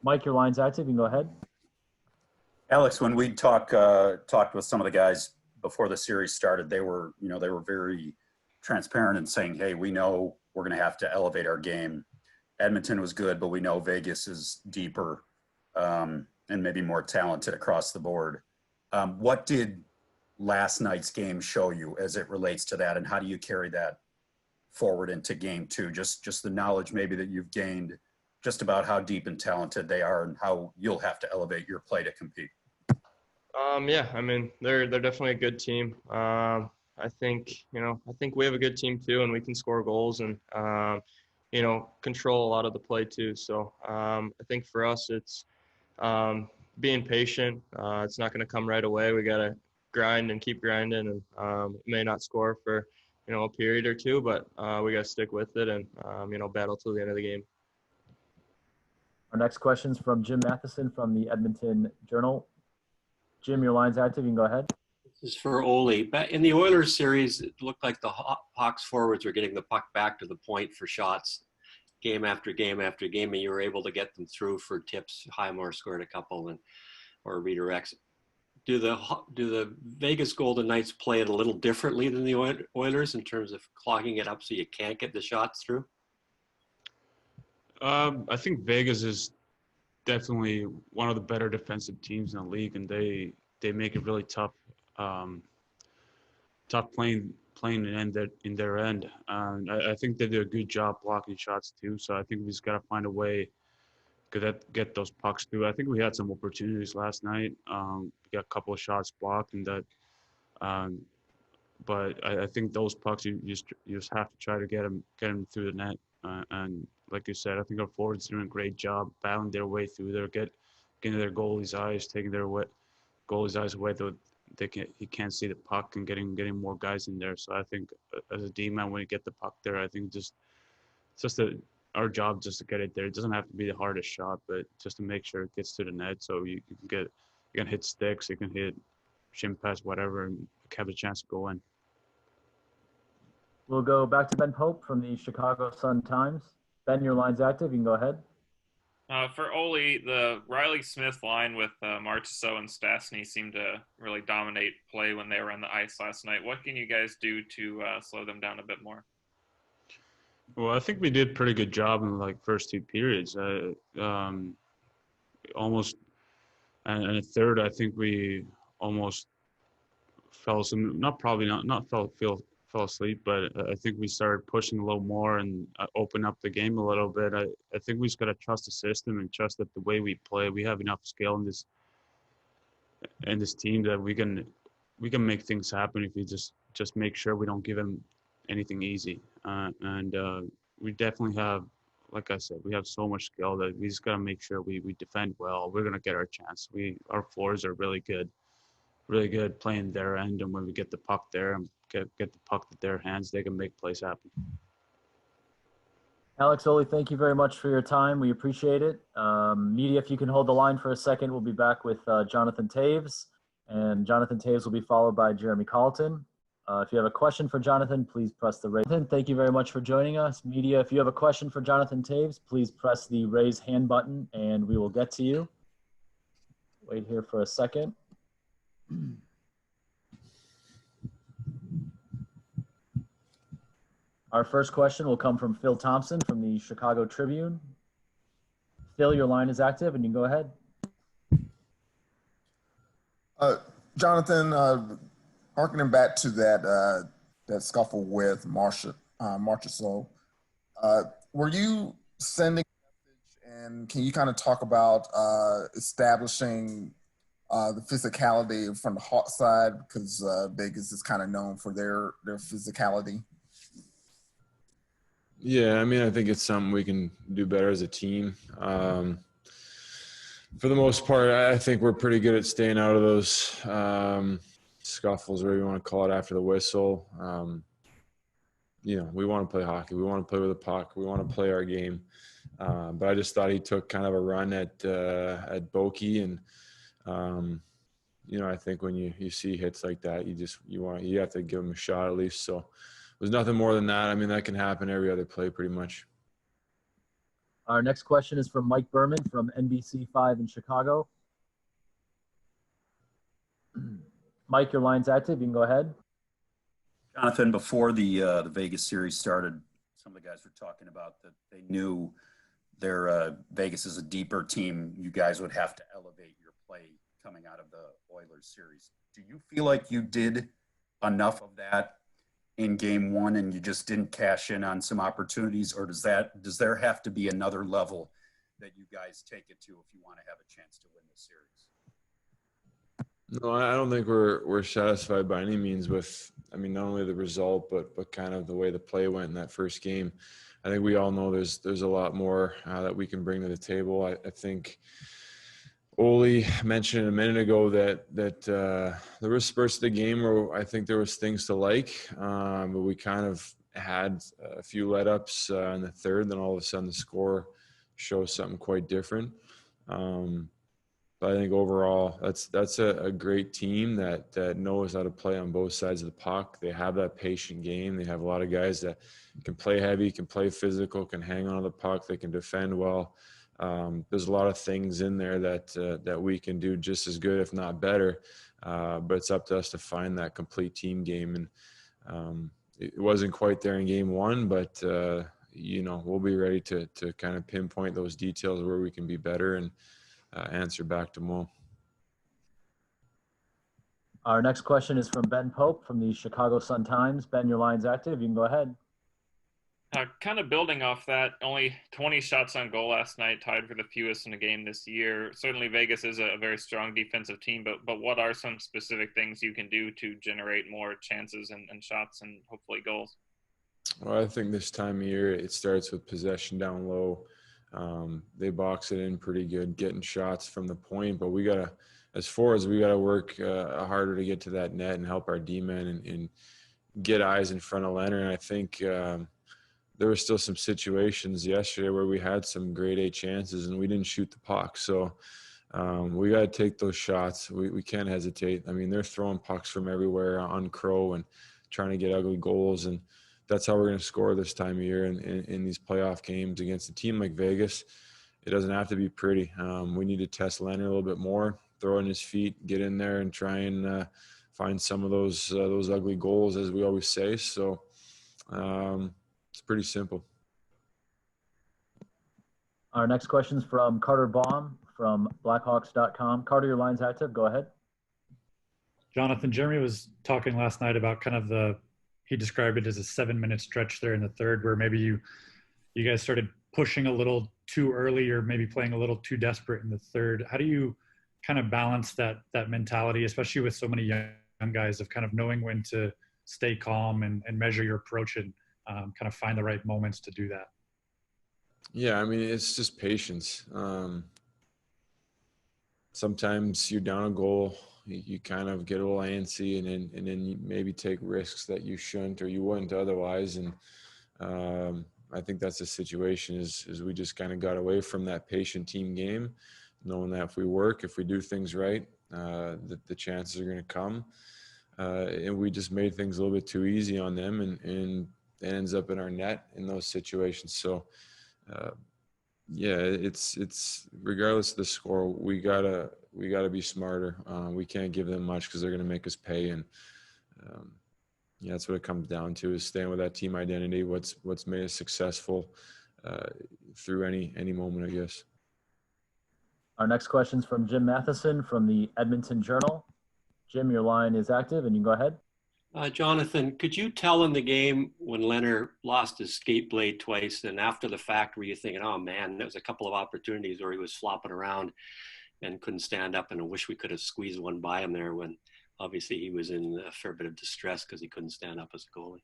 Mike, your line's active. You can go ahead. Alex, when we talked with some of the guys before the series started, they were very transparent in saying, hey, we know we're going to have to elevate our game. Edmonton was good, but we know Vegas is deeper and maybe more talented across the board. What did last night's game show you as it relates to that, and how do you carry that forward into game two? Just the knowledge maybe that you've gained just about how deep and talented they are and how you'll have to elevate your play to compete. Yeah, I mean, they're definitely a good team. I think we have a good team too, and we can score goals and, control a lot of the play too. So I think for us, it's being patient. It's not going to come right away. We got to grind and keep grinding, and may not score for, a period or two, but we got to stick with it and, battle till the end of the game. Our next question is from Jim Matheson from the Edmonton Journal. Jim, your line's active. You can go ahead. This is for Ole. In the Oilers series, it looked like the Hawks forwards were getting the puck back to the point for shots game after game after game, and you were able to get them through for tips. Highmore scored a couple or redirects. Do the Vegas Golden Knights play it a little differently than the Oilers in terms of clogging it up so you can't get the shots through? I think Vegas is definitely one of the better defensive teams in the league, and they make it really tough playing in their end. I think they do a good job blocking shots too. So I think we just got to find a way to get those pucks through. I think we had some opportunities last night. We got a couple of shots blocked, and that. But I think those pucks you just have to try to get them through the net. And like you said, I think our forwards doing a great job battling their way through there, getting their goalie's eyes, taking their goalie's eyes away. He can't see the puck and getting more guys in there. So I think as a D-man, when you get the puck there, I think it's just our job just to get it there. It doesn't have to be the hardest shot, but just to make sure it gets to the net so you can hit sticks, you can hit shin pass, whatever, and have a chance to go in. We'll go back to Ben Pope from the Chicago Sun-Times. Ben, your line's active. You can go ahead. For Ole, the Riley Smith line with Marchessault and Stastny seemed to really dominate play when they were on the ice last night. What can you guys do to slow them down a bit more? Well, I think we did a pretty good job in the first two periods. Almost, and a third, I think we almost fell asleep, but I think we started pushing a little more and open up the game a little bit. I think we just got to trust the system and trust that the way we play, we have enough skill in this team that we can make things happen if we just make sure we don't give them anything easy. We definitely have, like I said, we have so much skill that we just got to make sure we defend well. We're going to get our chance. Our floors are really good playing their end, and when we get the puck there and get the puck at their hands, they can make plays happen. Alex, Ole, thank you very much for your time. We appreciate it. Media, if you can hold the line for a second, we'll be back with Jonathan Taves, and Jonathan Taves will be followed by Jeremy Colleton. If you have a question for Jonathan, please press the raise. Thank you very much for joining us. Media, if you have a question for Jonathan Taves, please press the raise hand button and we will get to you. Wait here for a second. Our first question will come from Phil Thompson from the Chicago Tribune. Phil, your line is active and you can go ahead. Jonathan, harkening back to that scuffle with Marchessault, were you sending a message, and can you kind of talk about establishing the physicality from the Hawk side, because Vegas is kind of known for their physicality? Yeah, I mean, I think it's something we can do better as a team. For the most part, I think we're pretty good at staying out of those scuffles, whatever you want to call it, after the whistle. We want to play hockey. We want to play with the puck. We want to play our game. But I just thought he took kind of a run at Boki, and I think when you see hits like that, you have to give him a shot at least. So it was nothing more than that. I mean, that can happen every other play pretty much. Our next question is from Mike Berman from NBC5 in Chicago. Mike, your line's active. You can go ahead. Jonathan, before the Vegas series started, some of the guys were talking about that they knew their Vegas is a deeper team. You guys would have to elevate your play coming out of the Oilers series. Do you feel like you did enough of that in game one and you just didn't cash in on some opportunities, or does there have to be another level that you guys take it to if you want to have a chance to win this series? No, I don't think we're satisfied by any means with, not only the result, but kind of the way the play went in that first game. I think we all know there's a lot more that we can bring to the table. I think Ole mentioned a minute ago that there were spurts of the game where I think there was things to like, but we kind of had a few let-ups in the third, then all of a sudden the score shows something quite different. But I think overall that's a great team that knows how to play on both sides of the puck. They have that patient game. They have a lot of guys that can play heavy, can play physical, can hang on to the puck, they can defend well. There's a lot of things in there that we can do just as good, if not better. But it's up to us to find that complete team game. And it wasn't quite there in game one, but we'll be ready to kind of pinpoint those details where we can be better and answer back to Mo. Our next question is from Ben Pope from the Chicago Sun-Times. Ben, your line's active. You can go ahead. Kind of building off that, only 20 shots on goal last night, tied for the fewest in a game this year. Certainly Vegas is a very strong defensive team, but what are some specific things you can do to generate more chances and shots and hopefully goals? Well, I think this time of year it starts with possession down low. They box it in pretty good, getting shots from the point, but we gotta work harder to get to that net and help our D-men and get eyes in front of Leonard. And I think there were still some situations yesterday where we had some grade A chances and we didn't shoot the puck. So we got to take those shots. We can't hesitate. I mean, they're throwing pucks from everywhere on Crow and trying to get ugly goals. And that's how we're going to score this time of year in these playoff games against a team like Vegas. It doesn't have to be pretty. We need to test Leonard a little bit more, throw in his feet, get in there and try and find some of those ugly goals, as we always say. So it's pretty simple. Our next question is from Carter Baum from Blackhawks.com. Carter, your line's active. Go ahead. Jonathan, Jeremy was talking last night about kind of he described it as a 7-minute stretch there in the third where maybe you guys started pushing a little too early or maybe playing a little too desperate in the third. How do you kind of balance that mentality, especially with so many young guys, of kind of knowing when to stay calm and measure your approach and kind of find the right moments to do that? Yeah, I mean, it's just patience. Sometimes you're down a goal, you kind of get a little antsy, and then you maybe take risks that you shouldn't or you wouldn't otherwise. And I think that's the situation is we just kind of got away from that patient team game, knowing that if we work, if we do things right, the chances are going to come. And we just made things a little bit too easy on them, and it ends up in our net in those situations. So, yeah, it's regardless of the score, we gotta be smarter. We can't give them much because they're gonna make us pay, and yeah, that's what it comes down to, is staying with that team identity. What's made us successful through any moment, I guess. Our next question is from Jim Matheson from the Edmonton Journal. Jim, your line is active, and you can go ahead. Jonathan, could you tell in the game when Leonard lost his skate blade twice, and after the fact, were you thinking, oh man, there was a couple of opportunities where he was flopping around and couldn't stand up, and I wish we could have squeezed one by him there, when obviously he was in a fair bit of distress because he couldn't stand up as a goalie?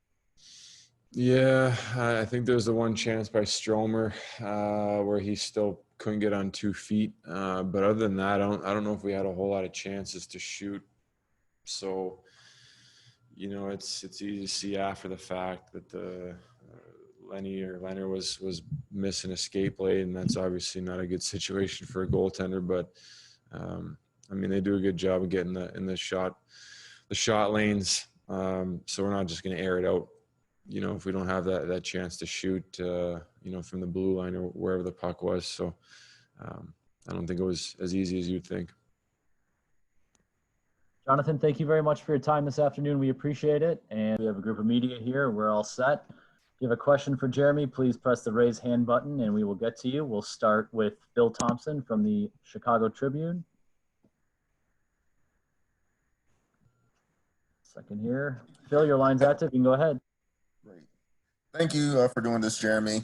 Yeah, I think there's the one chance by Stromer where he still couldn't get on 2 feet. But other than that, I don't know if we had a whole lot of chances to shoot. So, you know, it's easy to see after the fact that Leonard was missing a skate blade, and that's obviously not a good situation for a goaltender. But I mean, they do a good job of getting in the shot lanes. So we're not just going to air it out, you know, if we don't have that chance to shoot, you know, from the blue line or wherever the puck was. So I don't think it was as easy as you'd think. Jonathan, thank you very much for your time this afternoon. We appreciate it. And we have a group of media here. We're all set. If you have a question for Jeremy, please press the raise hand button and we will get to you. We'll start with Bill Thompson from the Chicago Tribune. Second here. Phil, your line's active. You can go ahead. Great. Thank you for doing this, Jeremy.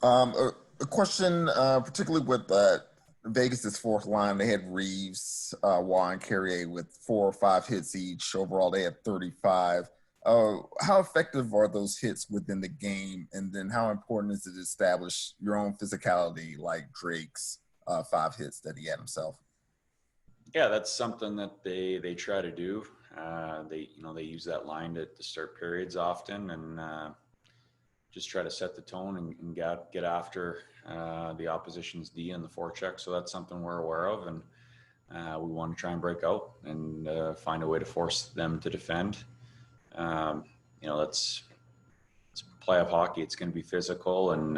A question, particularly with Vegas's fourth line. They had Reeves, Waugh, and Carrier with 4 or 5 hits each. Overall, they had 35. How effective are those hits within the game? And then how important is it to establish your own physicality, like Drake's 5 hits that he had himself? Yeah, that's something that they try to do. They use that line to start periods often, and just try to set the tone and get after the opposition's D in the forecheck. So that's something we're aware of, and we want to try and break out and find a way to force them to defend. It's playoff hockey. It's going to be physical, and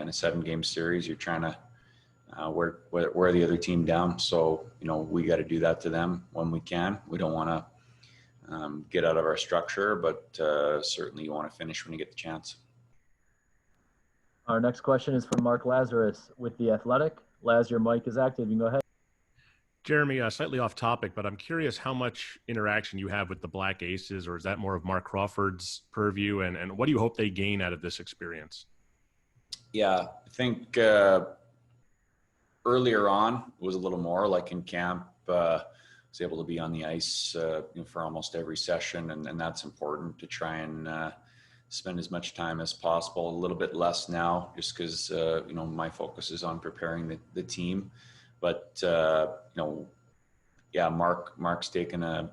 in a 7-game series, you're trying to wear the other team down. So, you know, we got to do that to them when we can. We don't want to get out of our structure, but certainly you want to finish when you get the chance. Our next question is from Mark Lazarus with The Athletic. Laz, your mic is active. You can go ahead. Jeremy, slightly off topic, but I'm curious how much interaction you have with the Black Aces, or is that more of Mark Crawford's purview? And what do you hope they gain out of this experience? Yeah, I think earlier on it was a little more like in camp. Was able to be on the ice for almost every session, and that's important to try and spend as much time as possible. A little bit less now, just because my focus is on preparing the team. But Mark's taken a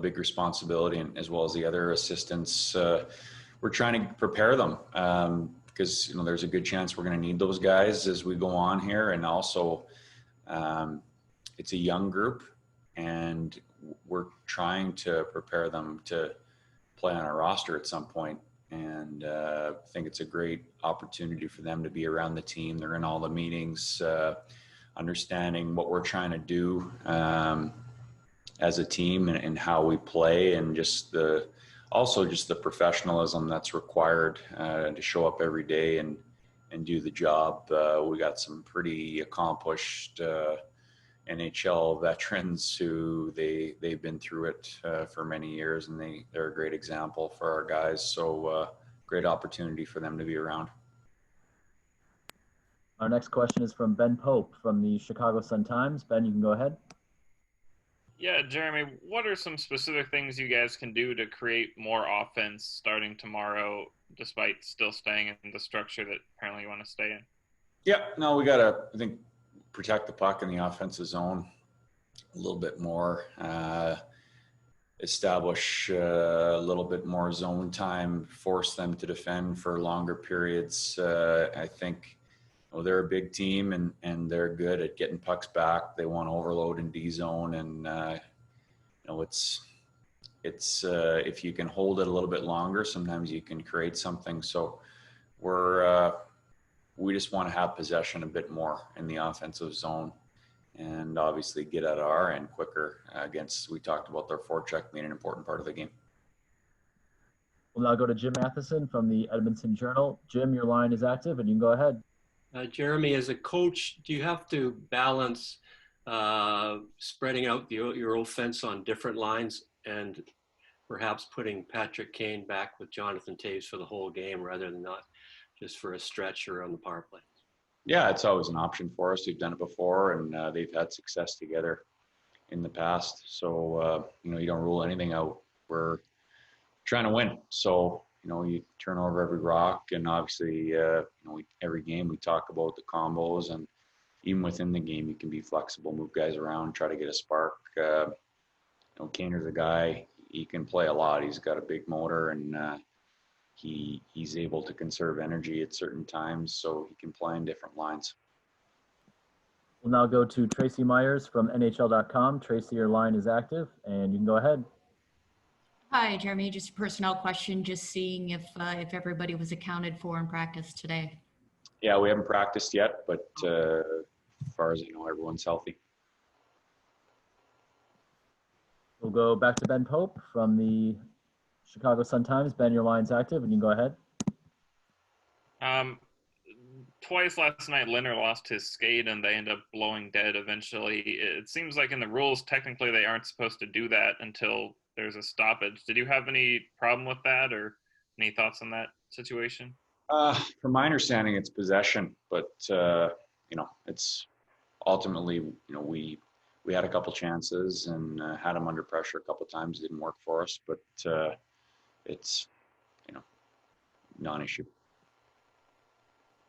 big responsibility, and as well as the other assistants. We're trying to prepare them because there's a good chance we're going to need those guys as we go on here, and also it's a young group, and we're trying to prepare them to play on our roster at some point. And I think it's a great opportunity for them to be around the team. They're in all the meetings, understanding what we're trying to do as a team and how we play, and also just the professionalism that's required to show up every day and do the job. We got some pretty accomplished NHL veterans who they've been through it for many years, and they're a great example for our guys. So great opportunity for them to be around. Our next question is from Ben Pope from the Chicago Sun-Times. Ben, you can go ahead. Yeah, Jeremy, what are some specific things you guys can do to create more offense starting tomorrow, despite still staying in the structure that apparently you want to stay in? Yeah, no, we got to, I think, protect the puck in the offensive zone a little bit more, establish a little bit more zone time, force them to defend for longer periods. I think they're a big team, and they're good at getting pucks back. They want to overload in D zone, and it's if you can hold it a little bit longer, sometimes you can create something. So we just want to have possession a bit more in the offensive zone, and obviously get at our end quicker against. We talked about their forecheck being an important part of the game. We'll now go to Jim Matheson from the Edmonton Journal. Jim, your line is active, and you can go ahead. Jeremy, as a coach, do you have to balance spreading out your offense on different lines and perhaps putting Patrick Kane back with Jonathan Toews for the whole game rather than not just for a stretch or on the power play? Yeah, it's always an option for us. We've done it before, and they've had success together in the past. So, you don't rule anything out. We're trying to win. So, you turn over every rock, and obviously, every game we talk about the combos, and even within the game, you can be flexible, move guys around, try to get a spark. Kaner's a guy, he can play a lot. He's got a big motor, and he's able to conserve energy at certain times, so he can play in different lines. We'll now go to Tracy Myers from NHL.com. Tracy, your line is active, and you can go ahead. Hi, Jeremy. Just a personnel question. Just seeing if everybody was accounted for in practice today. Yeah, we haven't practiced yet, but as far as I know, everyone's healthy. We'll go back to Ben Pope from the Chicago Sun-Times. Ben, your line's active, and you can go ahead. Twice last night, Leonard lost his skate, and they end up blowing dead eventually. It seems like in the rules, technically, they aren't supposed to do that until there's a stoppage. Did you have any problem with that, or any thoughts on that situation? From my understanding, it's possession, but it's ultimately, we had a couple chances and had them under pressure a couple times. It didn't work for us, but it's non-issue.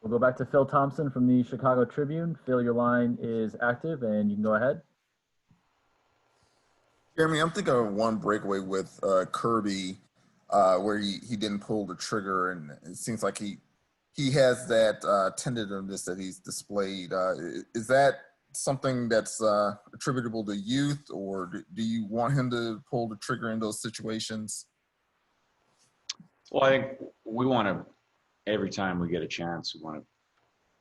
We'll go back to Phil Thompson from the Chicago Tribune. Phil, your line is active, and you can go ahead. Jeremy, I'm thinking of one breakaway with Kirby where he didn't pull the trigger, and it seems like he has that tentativeness that he's displayed. Is that something that's attributable to youth, or do you want him to pull the trigger in those situations? Well, I think we want to, every time we get a chance, we want to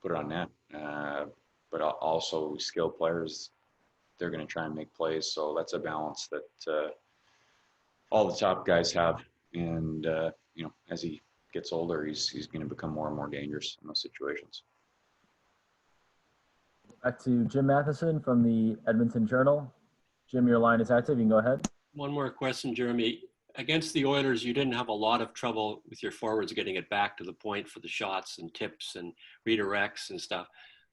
put it on net. But also skilled players, they're going to try and make plays. So that's a balance that all the top guys have. And, as he gets older, he's going to become more and more dangerous in those situations. Back to Jim Matheson from the Edmonton Journal. Jim, your line is active. You can go ahead. One more question, Jeremy. Against the Oilers, you didn't have a lot of trouble with your forwards getting it back to the point for the shots and tips and redirects and stuff.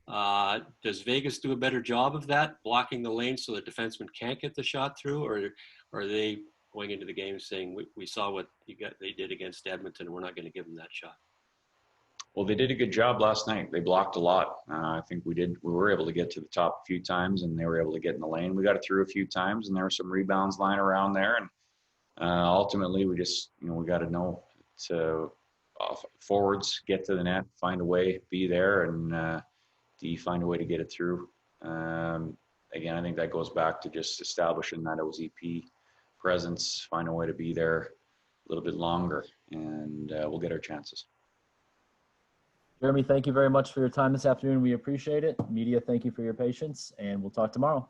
Does Vegas do a better job of that, blocking the lane so the defenseman can't get the shot through, or are they going into the game saying we saw what they did against Edmonton and we're not going to give them that shot? Well, they did a good job last night. They blocked a lot. I think we were able to get to the top a few times, and they were able to get in the lane. We got it through a few times, and there were some rebounds lying around there. And ultimately, we just, we got to know to forwards, get to the net, find a way, be there, and do you find a way to get it through? Again, I think that goes back to just establishing that OZP presence, find a way to be there, little bit longer, and we'll get our chances. Jeremy, thank you very much for your time this afternoon. We appreciate it. Media, thank you for your patience, and we'll talk tomorrow.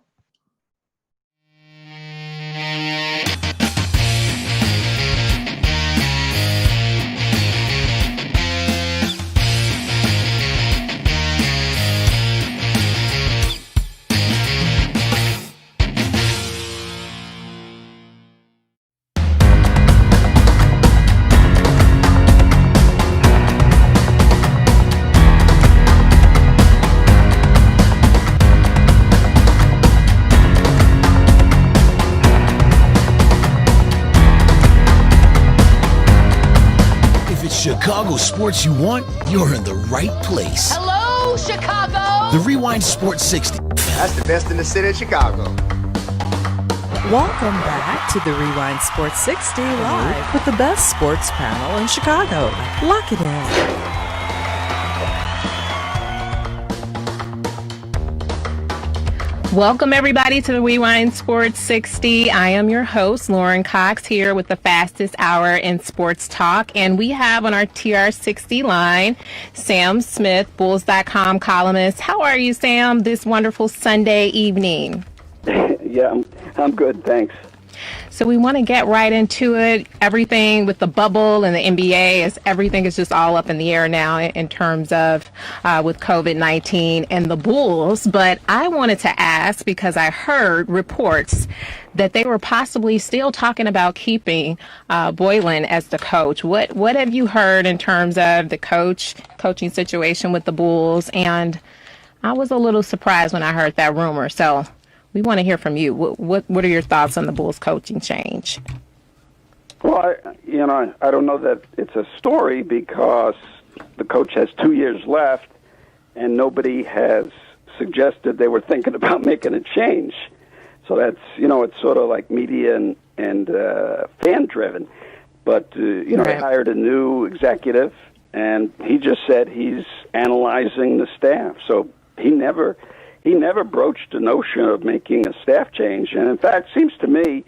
Chicago sports you want, you're in the right place. Hello, Chicago! The Rewind Sports 60. That's the best in the city of Chicago. Welcome back to the Rewind Sports 60 live with the best sports panel in Chicago. Lock it in. Welcome, everybody, to the Rewind Sports 60. I am your host, Lauren Cox, here with the fastest hour in sports talk. And we have on our TR60 line, Sam Smith, Bulls.com columnist. How are you, Sam, this wonderful Sunday evening? Yeah, I'm good, thanks. So we want to get right into it. Everything with the bubble and the NBA, everything is just all up in the air now in terms of with COVID-19 and the Bulls. But I wanted to ask, because I heard reports that they were possibly still talking about keeping Boylen as the coach. What have you heard in terms of the coaching situation with the Bulls? And I was a little surprised when I heard that rumor. So we want to hear from you. What are your thoughts on the Bulls coaching change? Well, I don't know that it's a story because the coach has 2 years left, and nobody has suggested they were thinking about making a change. So that's, it's sort of like media and fan-driven. But, Right. They hired a new executive, and he just said he's analyzing the staff. So he never broached the notion of making a staff change. And in fact, it seems to me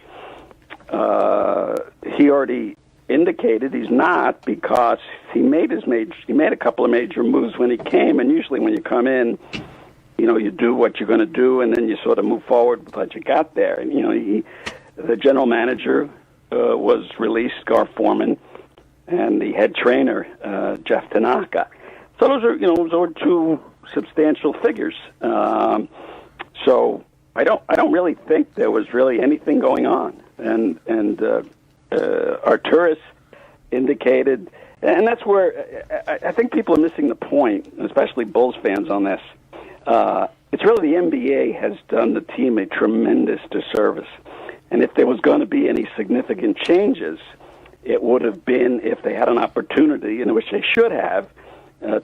he already indicated he's not, because he made a couple of major moves when he came. And usually when you come in, you do what you're going to do, and then you sort of move forward with what you got there. And, the general manager was released, Gar Forman, and the head trainer, Jeff Tanaka. So those are two substantial figures. So I don't really think there was really anything going on. And Arturis indicated, and that's where I think people are missing the point, especially Bulls fans on this. It's really the NBA has done the team a tremendous disservice. And if there was going to be any significant changes, it would have been if they had an opportunity, in which they should have,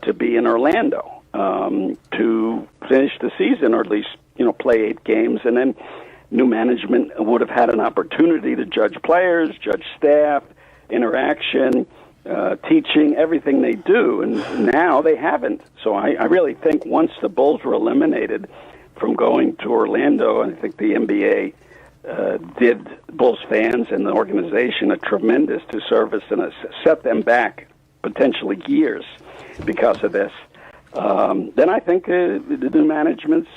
to be in Orlando to finish the season, or at least play 8 games, and then new management would have had an opportunity to judge players, judge staff, interaction, teaching, everything they do, and now they haven't. So I really think once the Bulls were eliminated from going to Orlando, I think the NBA did Bulls fans and the organization a tremendous disservice and set them back potentially years because of this. Then I think the new management's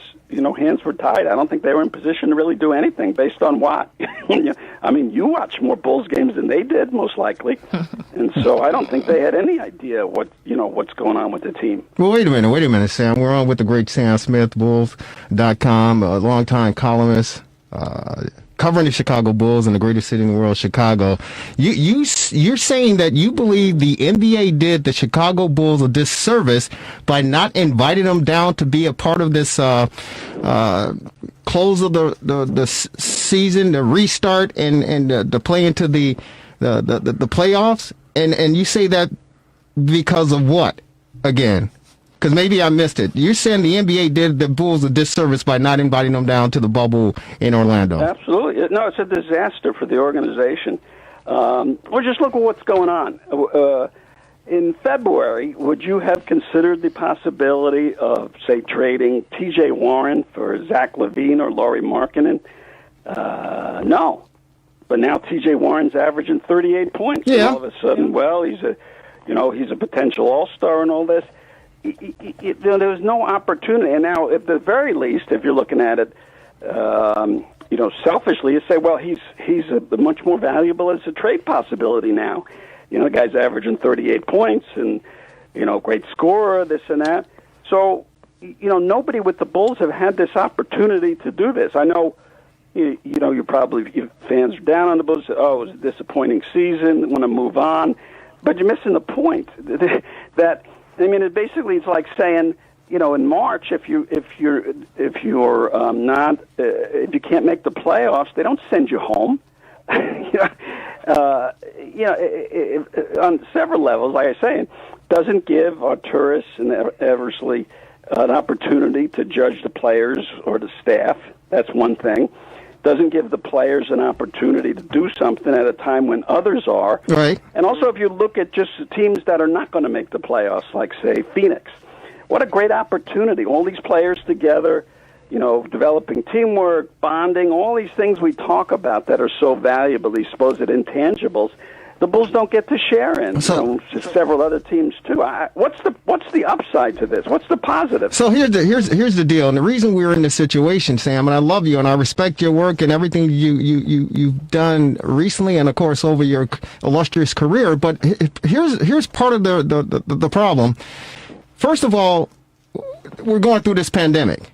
hands were tied. I don't think they were in position to really do anything based on what. I mean, you watch more Bulls games than they did, most likely, and so I don't think they had any idea what's going on with the team. Well, wait a minute, Sam. We're on with the great Sam Smith, Bulls.com, a longtime columnist, covering the Chicago Bulls in the greatest city in the world, Chicago. You're saying that you believe the NBA did the Chicago Bulls a disservice by not inviting them down to be a part of this close of the season, the restart, and the play into the playoffs, and you say that because of what again? Because maybe I missed it. You're saying the NBA did the Bulls a disservice by not inviting them down to the bubble in Orlando. Absolutely. No, it's a disaster for the organization. Well, just look at what's going on. In February, would you have considered the possibility of, say, trading T.J. Warren for Zach LaVine or Lauri Markkanen? No. but now T.J. Warren's averaging 38 points. Yeah. And all of a sudden, well, he's a potential all-star and all this. There was no opportunity. And now, at the very least, if you're looking at it, selfishly, you say, well, he's much more valuable as a trade possibility now. The guy's averaging 38 points and, great scorer, this and that. So, nobody with the Bulls have had this opportunity to do this. I know, your fans are down on the Bulls. Oh, it was a disappointing season. Want to move on, but you're missing the point. That it's like saying, in March, if you can't make the playoffs, they don't send you home. On several levels, like I say, doesn't give Arturis and Eversley an opportunity to judge the players or the staff. That's one thing. Doesn't give the players an opportunity to do something at a time when others are. Right. And also, if you look at just the teams that are not going to make the playoffs, like, say, Phoenix, what a great opportunity. All these players together, developing teamwork, bonding, all these things we talk about that are so valuable, these supposed intangibles, the Bulls don't get to share in. Just several other teams too. What's the upside to this? What's the positive? So here's the deal, and the reason we're in this situation, Sam, and I love you and I respect your work and everything you've done recently, and of course over your illustrious career. But here's part of the problem. First of all, we're going through this pandemic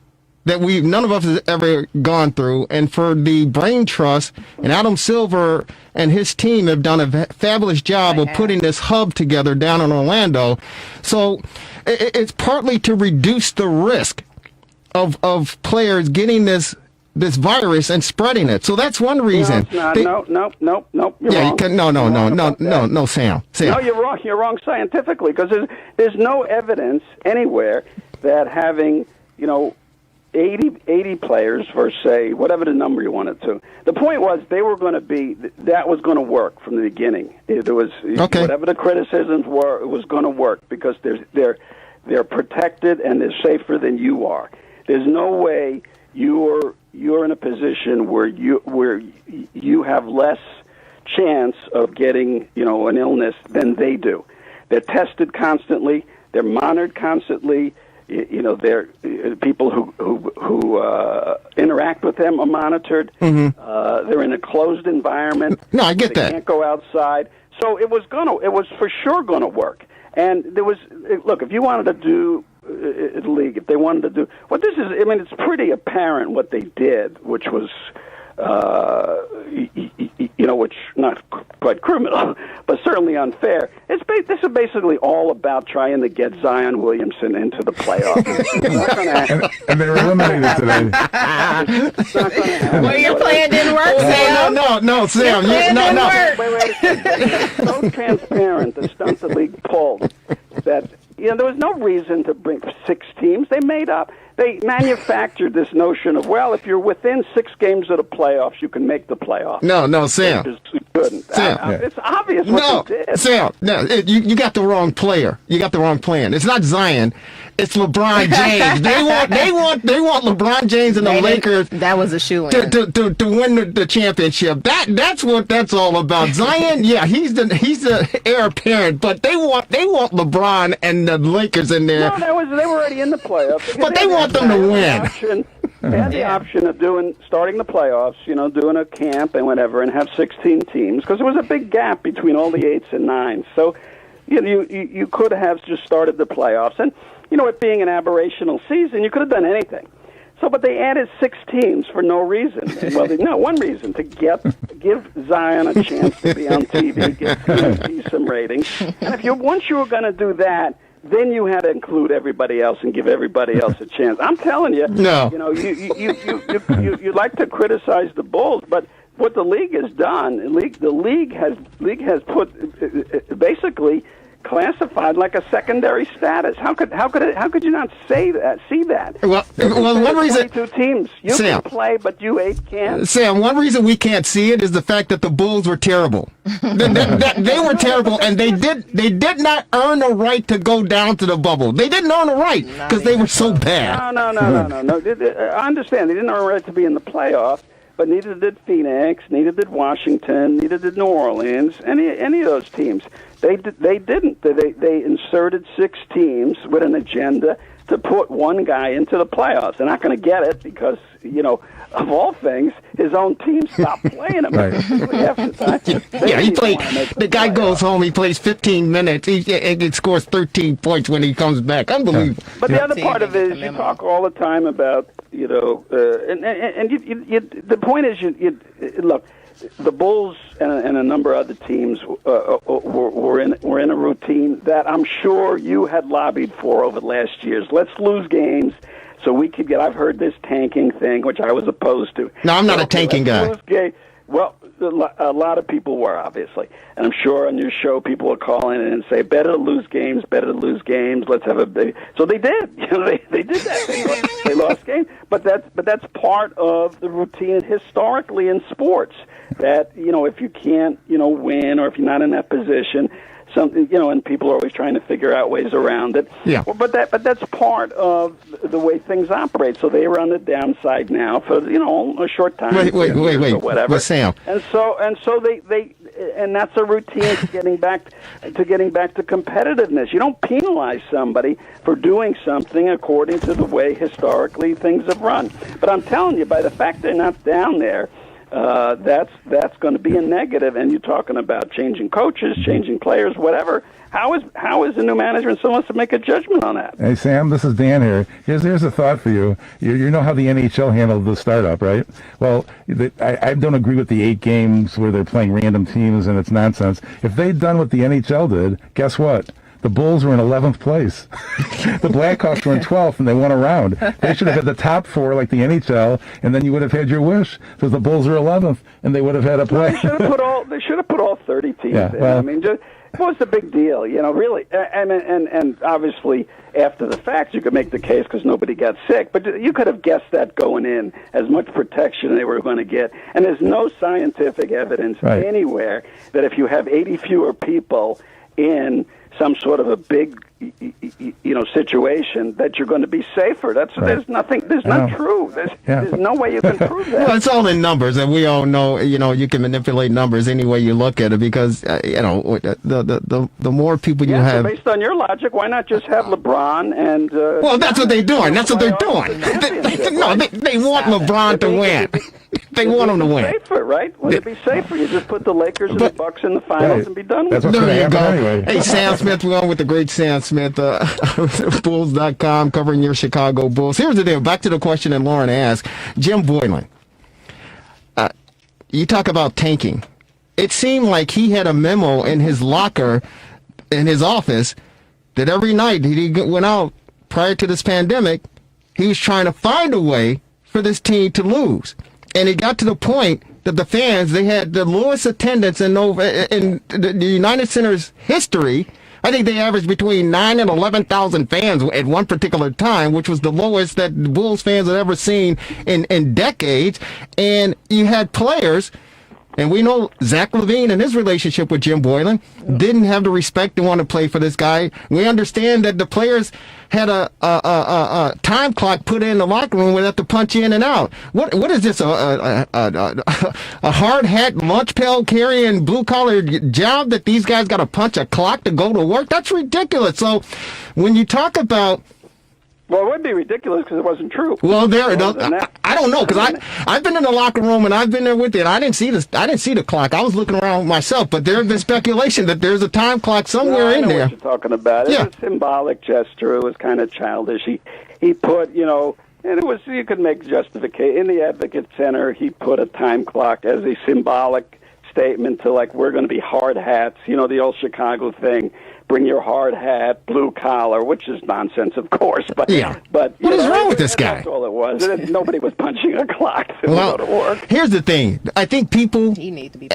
that none of us has ever gone through, and for the Brain Trust and Adam Silver and his team have done a fabulous job of putting this hub together down in Orlando. So it's partly to reduce the risk of players getting this virus and spreading it. So that's one reason. No. You're wrong. No, Sam. No, you're wrong. You're wrong scientifically, because there's no evidence anywhere that having 80 players versus, say, whatever the number you wanted to. The point was that was going to work from the beginning. There was whatever the criticisms were, it was going to work because they're protected and they're safer than you are. There's no way you're in a position where you have less chance of getting an illness than they do. They're tested constantly. They're monitored constantly. They're people who interact with them are monitored. Mm-hmm. They're in a closed environment. No, I get that. They can't go outside. So it was for sure going to work. And if you wanted to do the league, if they wanted to do what this is, it's pretty apparent what they did, which was, which not quite criminal, but certainly unfair. This is basically all about trying to get Zion Williamson into the playoffs. It's not going to happen. And they're eliminated today. It's not going to happen. Well, your plan didn't work, Sam. No, Sam. Your plan didn't work. Wait. It's so transparent, the stunt the league pulled, that there was no reason to bring 6 teams. They made up. They manufactured this notion of, well, if you're within 6 games of the playoffs, you can make the playoffs. No, Sam. Sam. It's obvious what they did. Sam, you got the wrong player. You got the wrong plan. It's not Zion. It's LeBron James. they want LeBron James and the Lakers. That was a shoo-in. To win the championship. That's what that's all about. Zion, yeah, he's the heir apparent, but they want LeBron and the Lakers in there. No, they were already in the playoffs. But they want them to win. They had the option of starting the playoffs, doing a camp and whatever, and have 16 teams, because there was a big gap between all the 8s and 9s. So you could have just started the playoffs, and it being an aberrational season, you could have done anything. So, but they added 6 teams for no reason. Well, one reason, to give Zion a chance to be on TV, get some ratings. And once you were going to do that, then you had to include everybody else and give everybody else a chance. I'm telling you, no. You like to criticize the Bulls, but what the league has done, the league has put basically classified like a secondary status. How could you not say that? See that? Well, one reason 22 teams you Sam, can play, but you 8 can't. Sam, one reason we can't see it is the fact that the Bulls were terrible. They were terrible, and they did not earn a right to go down to the bubble. They didn't earn a right because they were so bad. No. I understand they didn't earn a right to be in the playoffs, but neither did Phoenix, neither did Washington, neither did New Orleans, any of those teams. They didn't. They inserted 6 teams with an agenda to put one guy into the playoffs. They're not going to get it because, of all things, his own team stopped playing him. Half the time. Yeah, he played. The guy goes home. He plays 15 minutes. He scores 13 points when he comes back. Unbelievable. But the other part of it is you talk all the time about, and the point is, look, the Bulls and a number of other teams were in a routine that I'm sure you had lobbied for over the last years. Let's lose games so we could get. I've heard this tanking thing, which I was opposed to. No, I'm not a tanking guy. Well, a lot of people were, obviously. And I'm sure on your show people will call in and say, better to lose games, let's have a big... So they did. They did that. They lost games. But that's part of the routine historically in sports, that, if you can't, win, or if you're not in that position... Something, and people are always trying to figure out ways around it. Yeah. But that's part of the way things operate. So they were on the downside now for a short time. Wait, whatever. But Sam. And so they that's a routine to getting back to competitiveness. You don't penalize somebody for doing something according to the way historically things have run. But I'm telling you, by the fact they're not down there. That's going to be a negative, and you're talking about changing coaches, changing players, whatever. How is the new management supposed to make a judgment on that? Hey Sam, this is Dan here. Here's a thought for you. You know how the NHL handled the startup, right? Well, I don't agree with the 8 games where they're playing random teams and it's nonsense. If they'd done what the NHL did, guess what? The Bulls were in 11th place. The Blackhawks were in 12th, and they won a round. They should have had the top 4 like the NHL, and then you would have had your wish, because the Bulls were 11th, and they would have had a play. They should have put all 30 teams in. Well, I mean, what was the big deal? Really. And obviously, after the fact, you could make the case because nobody got sick, but you could have guessed that going in, as much protection they were going to get. And there's no scientific evidence anywhere that if you have 80 fewer people in some sort of a big, situation, that you're going to be safer. There's nothing. There's not true. There's no way you can prove that. Well, it's all in numbers, and we all know. You can manipulate numbers any way you look at it, because the more people you have. So based on your logic, why not just have LeBron and? Well, that's what they're doing. That's what they're doing. They want LeBron to win. They want him to win. Safer, right? Would it be safer? You just put the Lakers and the Bucks in the finals and be done with it. There you go. Anyway. Hey, Sam Smith, we're on with the great Sam Smith, Bulls.com, covering your Chicago Bulls. Here's the deal. Back to the question that Lauren asked. Jim Boylan, you talk about tanking. It seemed like he had a memo in his locker, in his office, that every night he went out prior to this pandemic, he was trying to find a way for this team to lose. And it got to the point that the fans, they had the lowest attendance in the United Center's history. I think they averaged between 9,000 and 11,000 fans at one particular time, which was the lowest that the Bulls fans had ever seen in decades. And you had players, and we know Zach LaVine and his relationship with Jim Boylan didn't have the respect to want to play for this guy. We understand that the players had a time clock put in the locker room where they have to punch in and out. What is this, a hard hat, lunch pail carrying, blue collar job that these guys got to punch a clock to go to work? That's ridiculous. So when you talk about... Well, it would be ridiculous because it wasn't true. Well, I don't know, because I've been in the locker room and I've been there with it. I didn't see the clock. I was looking around myself, but there's been speculation that there's a time clock somewhere in there. What you're talking about. It was a symbolic gesture. It was kind of childish. He put, and it was, you could make justification in the Advocate Center. He put a time clock as a symbolic statement to, like, we're going to be hard hats. The old Chicago thing. Bring your hard hat, blue collar, which is nonsense, of course. But what is wrong with this guy? That's all it was. Nobody was punching a clock to go to work. Here's the thing. I think people,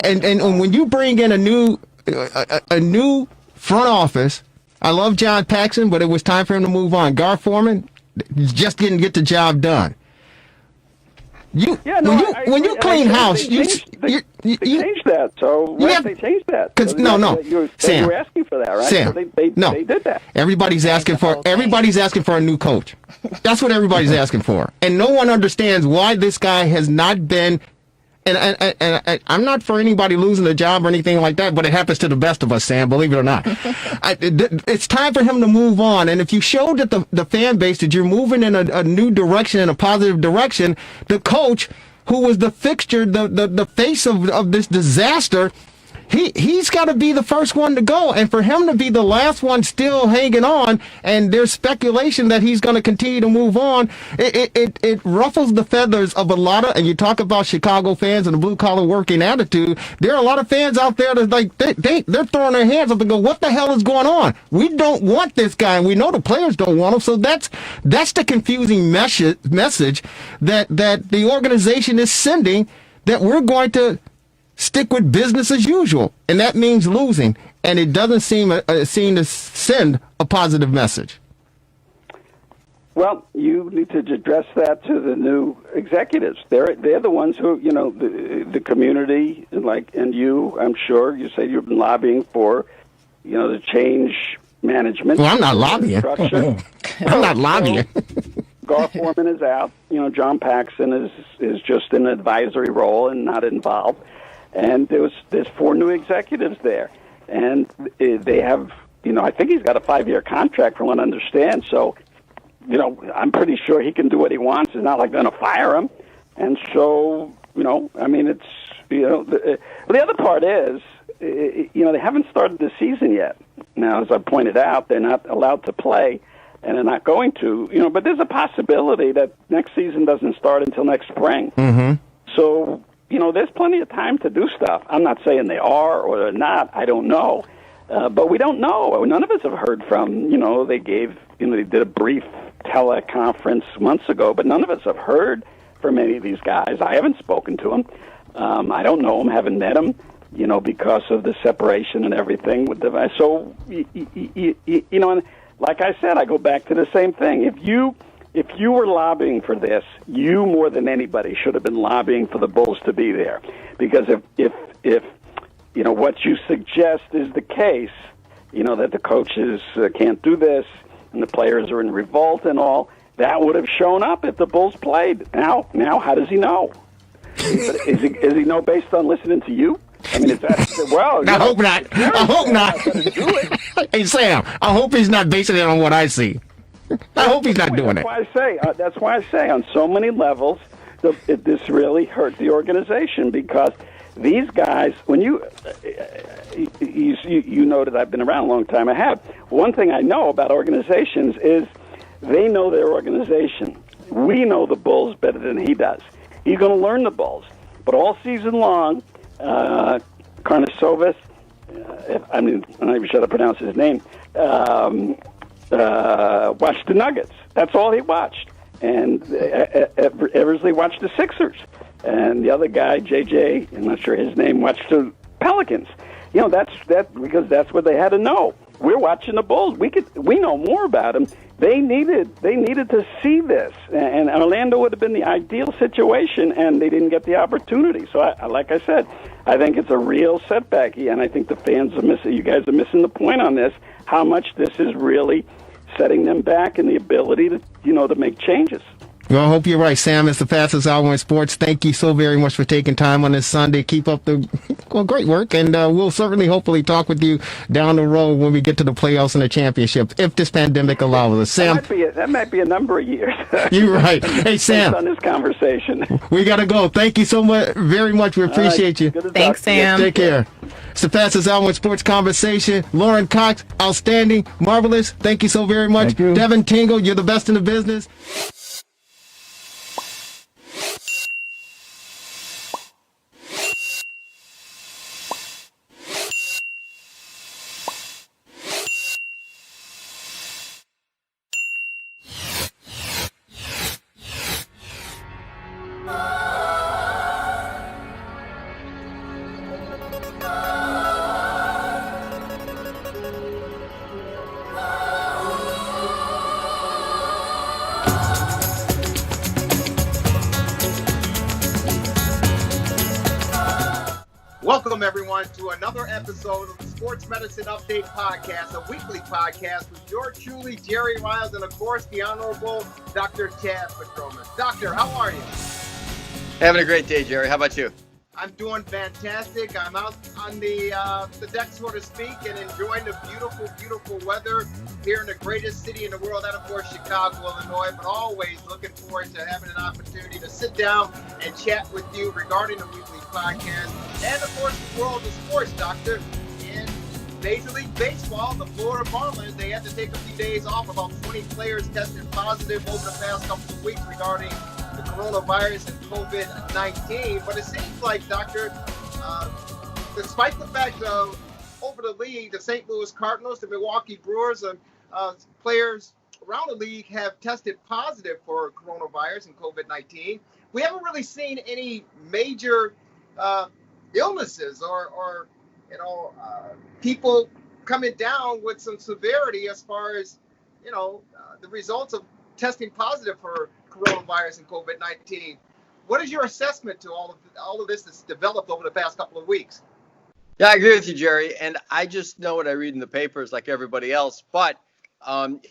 and when you bring in a new front office, I love John Paxson, but it was time for him to move on. Gar Forman just didn't get the job done. When you clean house, they changed that. So they changed that. Sam, you were asking for that, right? Sam, so they did that. Everybody's asking for a new coach. That's what everybody's asking for, and no one understands why this guy has not been and I'm not for anybody losing a job or anything like that, but it happens to the best of us, Sam, believe it or not. It's time for him to move on. And if you showed that the fan base that you're moving in a new direction, in a positive direction, the coach, who was the fixture, the face of this disaster, he's got to be the first one to go. And for him to be the last one still hanging on, and there's speculation that he's going to continue to move on, it ruffles the feathers of a lot of, and you talk about Chicago fans and the blue-collar working attitude, there are a lot of fans out there that like they're throwing their hands up and go, what the hell is going on? We don't want this guy, and we know the players don't want him. So that's the confusing message that the organization is sending, that we're going to stick with business as usual, and that means losing, and it doesn't seem to send a positive message. Well, you need to address that to the new executives. They're the ones who, the community, and you, I'm sure, you say you've been lobbying for, to change management. Well, I'm not lobbying. I'm not lobbying. Gar Forman is out. John Paxson is just in an advisory role and not involved. And there's 4 new executives there, and they have, I think he's got a 5-year contract from what I understand. So, I'm pretty sure he can do what he wants. It's not like they're going to fire him. And so, it's, the other part is, they haven't started the season yet. Now, as I pointed out, they're not allowed to play, and they're not going to, but there's a possibility that next season doesn't start until next spring. Mm-hmm. So, there's plenty of time to do stuff. I'm not saying they are or they're not. I don't know. But we don't know. None of us have heard from, they did a brief teleconference months ago, but none of us have heard from any of these guys. I haven't spoken to them. I don't know them, haven't met them, because of the separation and everything with the. So, and like I said, I go back to the same thing. If you were lobbying for this, you more than anybody should have been lobbying for the Bulls to be there, because if what you suggest is the case, that the coaches can't do this and the players are in revolt and all, that would have shown up if the Bulls played. Now, how does he know? Is he know based on listening to you? I mean, I hope not. I hope not. Hey, Sam, I hope he's not basing it on what I see. I hope he's not doing it. That's why I say on so many levels, this really hurt the organization, because these guys, when you know that I've been around a long time, I have. One thing I know about organizations is they know their organization. We know the Bulls better than he does. He's going to learn the Bulls. But all season long, Karnisovas, I'm not even sure how to pronounce his name, watched the Nuggets. That's all he watched. And Eversley watched the Sixers. And the other guy, JJ, I'm not sure his name, watched the Pelicans. That's because that's what they had to know. We're watching the Bulls. We know more about them. They needed to see this, and Orlando would have been the ideal situation, and they didn't get the opportunity. So, like I said, I think it's a real setback, and I think the fans are missing. You guys are missing the point on this. How much this is really setting them back in the ability to make changes. Well, I hope you're right, Sam. It's the fastest hour in sports. Thank you so very much for taking time on this Sunday. Keep up the great work, and we'll certainly hopefully talk with you down the road when we get to the playoffs and the championship, if this pandemic allows us. Sam, that might be a number of years. You're right. Hey, Sam. On this conversation, we got to go. Thank you so much, very much. We appreciate you. Thanks, Sam. Take care. It's the fastest hour in sports conversation. Lauren Cox, outstanding, marvelous. Thank you so very much. Devin Tingle, you're the best in the business. Welcome, everyone, to another episode of the Sports Medicine Update Podcast, a weekly podcast with yours truly, Jerry Riles, and, of course, the Honorable Dr. Chad Petromas. Doctor, how are you? Having a great day, Jerry. How about you? I'm doing fantastic. I'm out on the deck, so to speak, and enjoying the beautiful, beautiful weather here in the greatest city in the world, and of course, Chicago, Illinois. But always looking forward to having an opportunity to sit down and chat with you regarding the weekly podcast, and of course, the world of sports, Doctor. In Major League Baseball, the Florida Marlins, they had to take a few days off. About 20 players tested positive over the past couple of weeks regarding the coronavirus and COVID-19, but it seems like, Doctor, despite the fact of over the league, the St. Louis Cardinals, the Milwaukee Brewers, and players around the league have tested positive for coronavirus and COVID-19. We haven't really seen any major illnesses or people coming down with some severity as far as, the results of testing positive for coronavirus and COVID-19. What is your assessment to all of this that's developed over the past couple of weeks? Yeah, I agree with you, Jerry. And I just know what I read in the papers like everybody else. But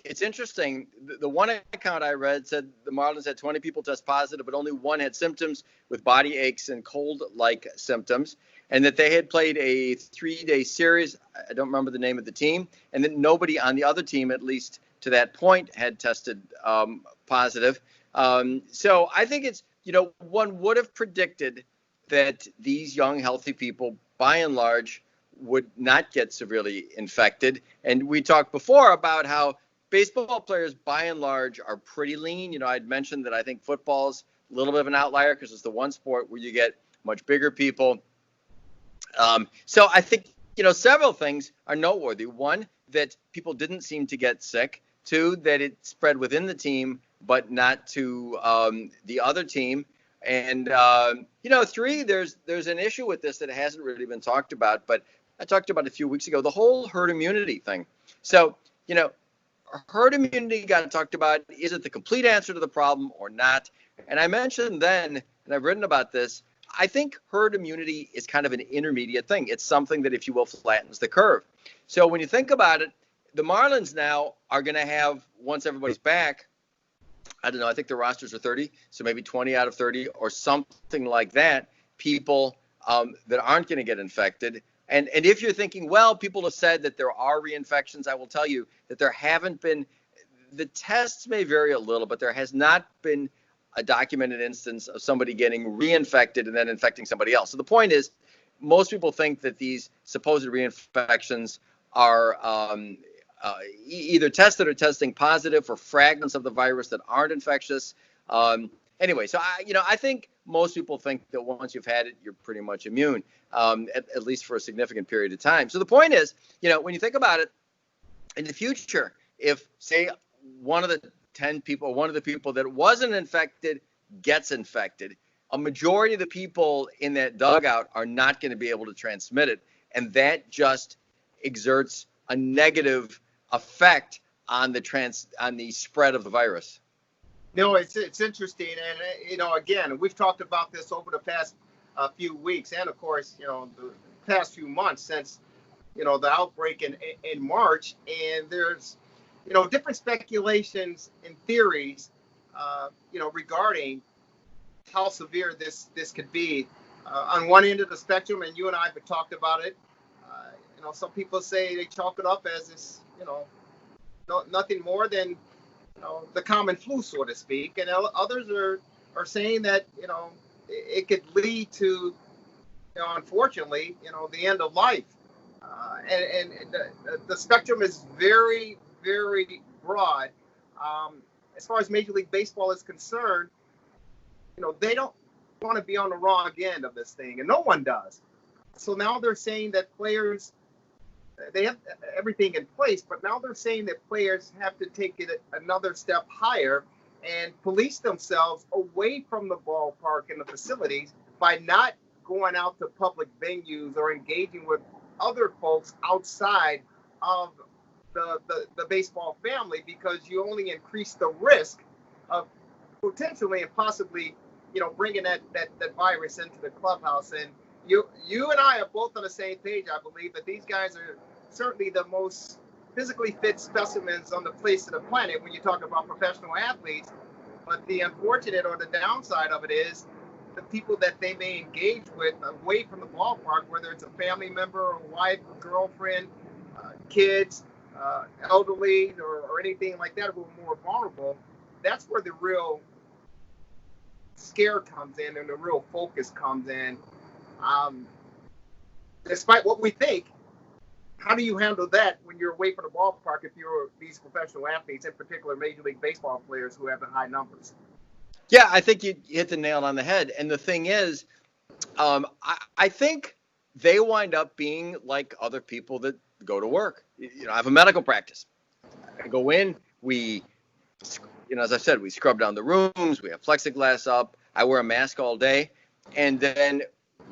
it's interesting. The one account I read said the Marlins had 20 people test positive, but only one had symptoms with body aches and cold-like symptoms, and that they had played a 3-day series. I don't remember the name of the team, and that nobody on the other team, at least to that point, had tested positive. So I think it's, one would have predicted that these young, healthy people, by and large, would not get severely infected. And we talked before about how baseball players, by and large, are pretty lean. I'd mentioned that I think football's a little bit of an outlier because it's the one sport where you get much bigger people. So I think, several things are noteworthy. One, that people didn't seem to get sick. Two, that it spread within the team, but not to the other team. And, three, there's an issue with this that hasn't really been talked about, but I talked about a few weeks ago, the whole herd immunity thing. So, herd immunity got talked about. Is it the complete answer to the problem or not? And I mentioned then, and I've written about this, I think herd immunity is kind of an intermediate thing. It's something that, if you will, flattens the curve. So when you think about it, the Marlins now are going to have, once everybody's back, I don't know, I think the rosters are 30, so maybe 20 out of 30 or something like that, people that aren't going to get infected. And if you're thinking, well, people have said that there are reinfections, I will tell you that there haven't been. The tests may vary a little, but there has not been a documented instance of somebody getting reinfected and then infecting somebody else. So the point is, most people think that these supposed reinfections are either tested or testing positive for fragments of the virus that aren't infectious. Anyway, so I think most people think that once you've had it, you're pretty much immune, at least for a significant period of time. So the point is, when you think about it, in the future, if, say, one of the 10 people, one of the people that wasn't infected gets infected, a majority of the people in that dugout are not going to be able to transmit it. And that just exerts a negative effect on the spread of the virus. It's interesting. And, again, we've talked about this over the past few weeks and, of course, the past few months since, the outbreak in March. And there's, different speculations and theories, regarding how severe this could be. On one end of the spectrum, and you and I have talked about it, some people say they chalk it up as this, nothing more than, the common flu, so to speak. And others are saying that, it could lead to, unfortunately, the end of life. And the spectrum is very, very broad. As far as Major League Baseball is concerned, they don't want to be on the wrong end of this thing, and no one does. So now they're saying that players, they have everything in place, but now they're saying that players have to take it another step higher and police themselves away from the ballpark and the facilities by not going out to public venues or engaging with other folks outside of the baseball family, because you only increase the risk of potentially and possibly, bringing that virus into the clubhouse. And you and I are both on the same page. I believe that these guys are certainly the most physically fit specimens on the face of the planet when you talk about professional athletes. But the unfortunate or the downside of it is the people that they may engage with away from the ballpark, whether it's a family member, a wife, a girlfriend, kids, elderly, or anything like that, who are more vulnerable. That's where the real scare comes in and the real focus comes in. Despite what we think, how do you handle that when you're away from the ballpark if you're these professional athletes, in particular Major League Baseball players who have the high numbers? Yeah, I think you hit the nail on the head. And the thing is, I think they wind up being like other people that go to work. I have a medical practice. I go in, as I said, we scrub down the rooms, we have plexiglass up, I wear a mask all day. And then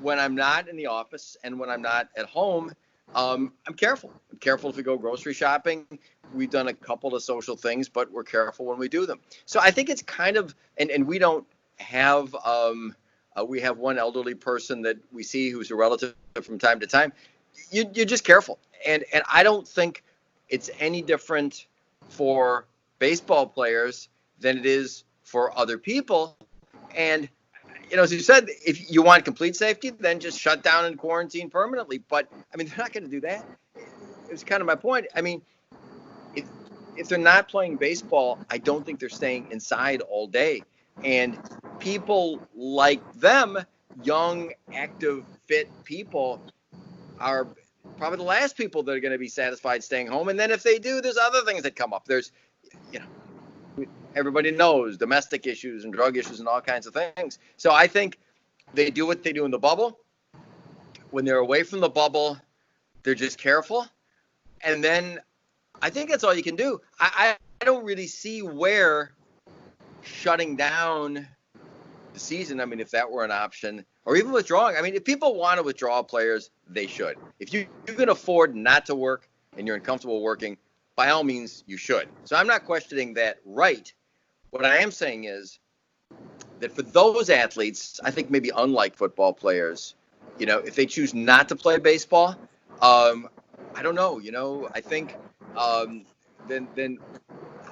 when I'm not in the office and when I'm not at home, I'm careful. I'm careful if we go grocery shopping. We've done a couple of social things, but we're careful when we do them. So I think it's kind of, and we don't have, we have one elderly person that we see who's a relative from time to time. You're just careful. And I don't think it's any different for baseball players than it is for other people. And as you said, if you want complete safety, then just shut down and quarantine permanently. But, they're not going to do that. It's kind of my point. If they're not playing baseball, I don't think they're staying inside all day. And people like them, young, active, fit people, are probably the last people that are going to be satisfied staying home. And then if they do, there's other things that come up. There's, everybody knows domestic issues and drug issues and all kinds of things. So I think they do what they do in the bubble. When they're away from the bubble, they're just careful. And then I think that's all you can do. I don't really see where shutting down the season, if that were an option, or even withdrawing. If people want to withdraw players, they should. If you can afford not to work and you're uncomfortable working, by all means, you should. So I'm not questioning that right. What I am saying is that for those athletes, I think maybe unlike football players, if they choose not to play baseball, I don't know. I think then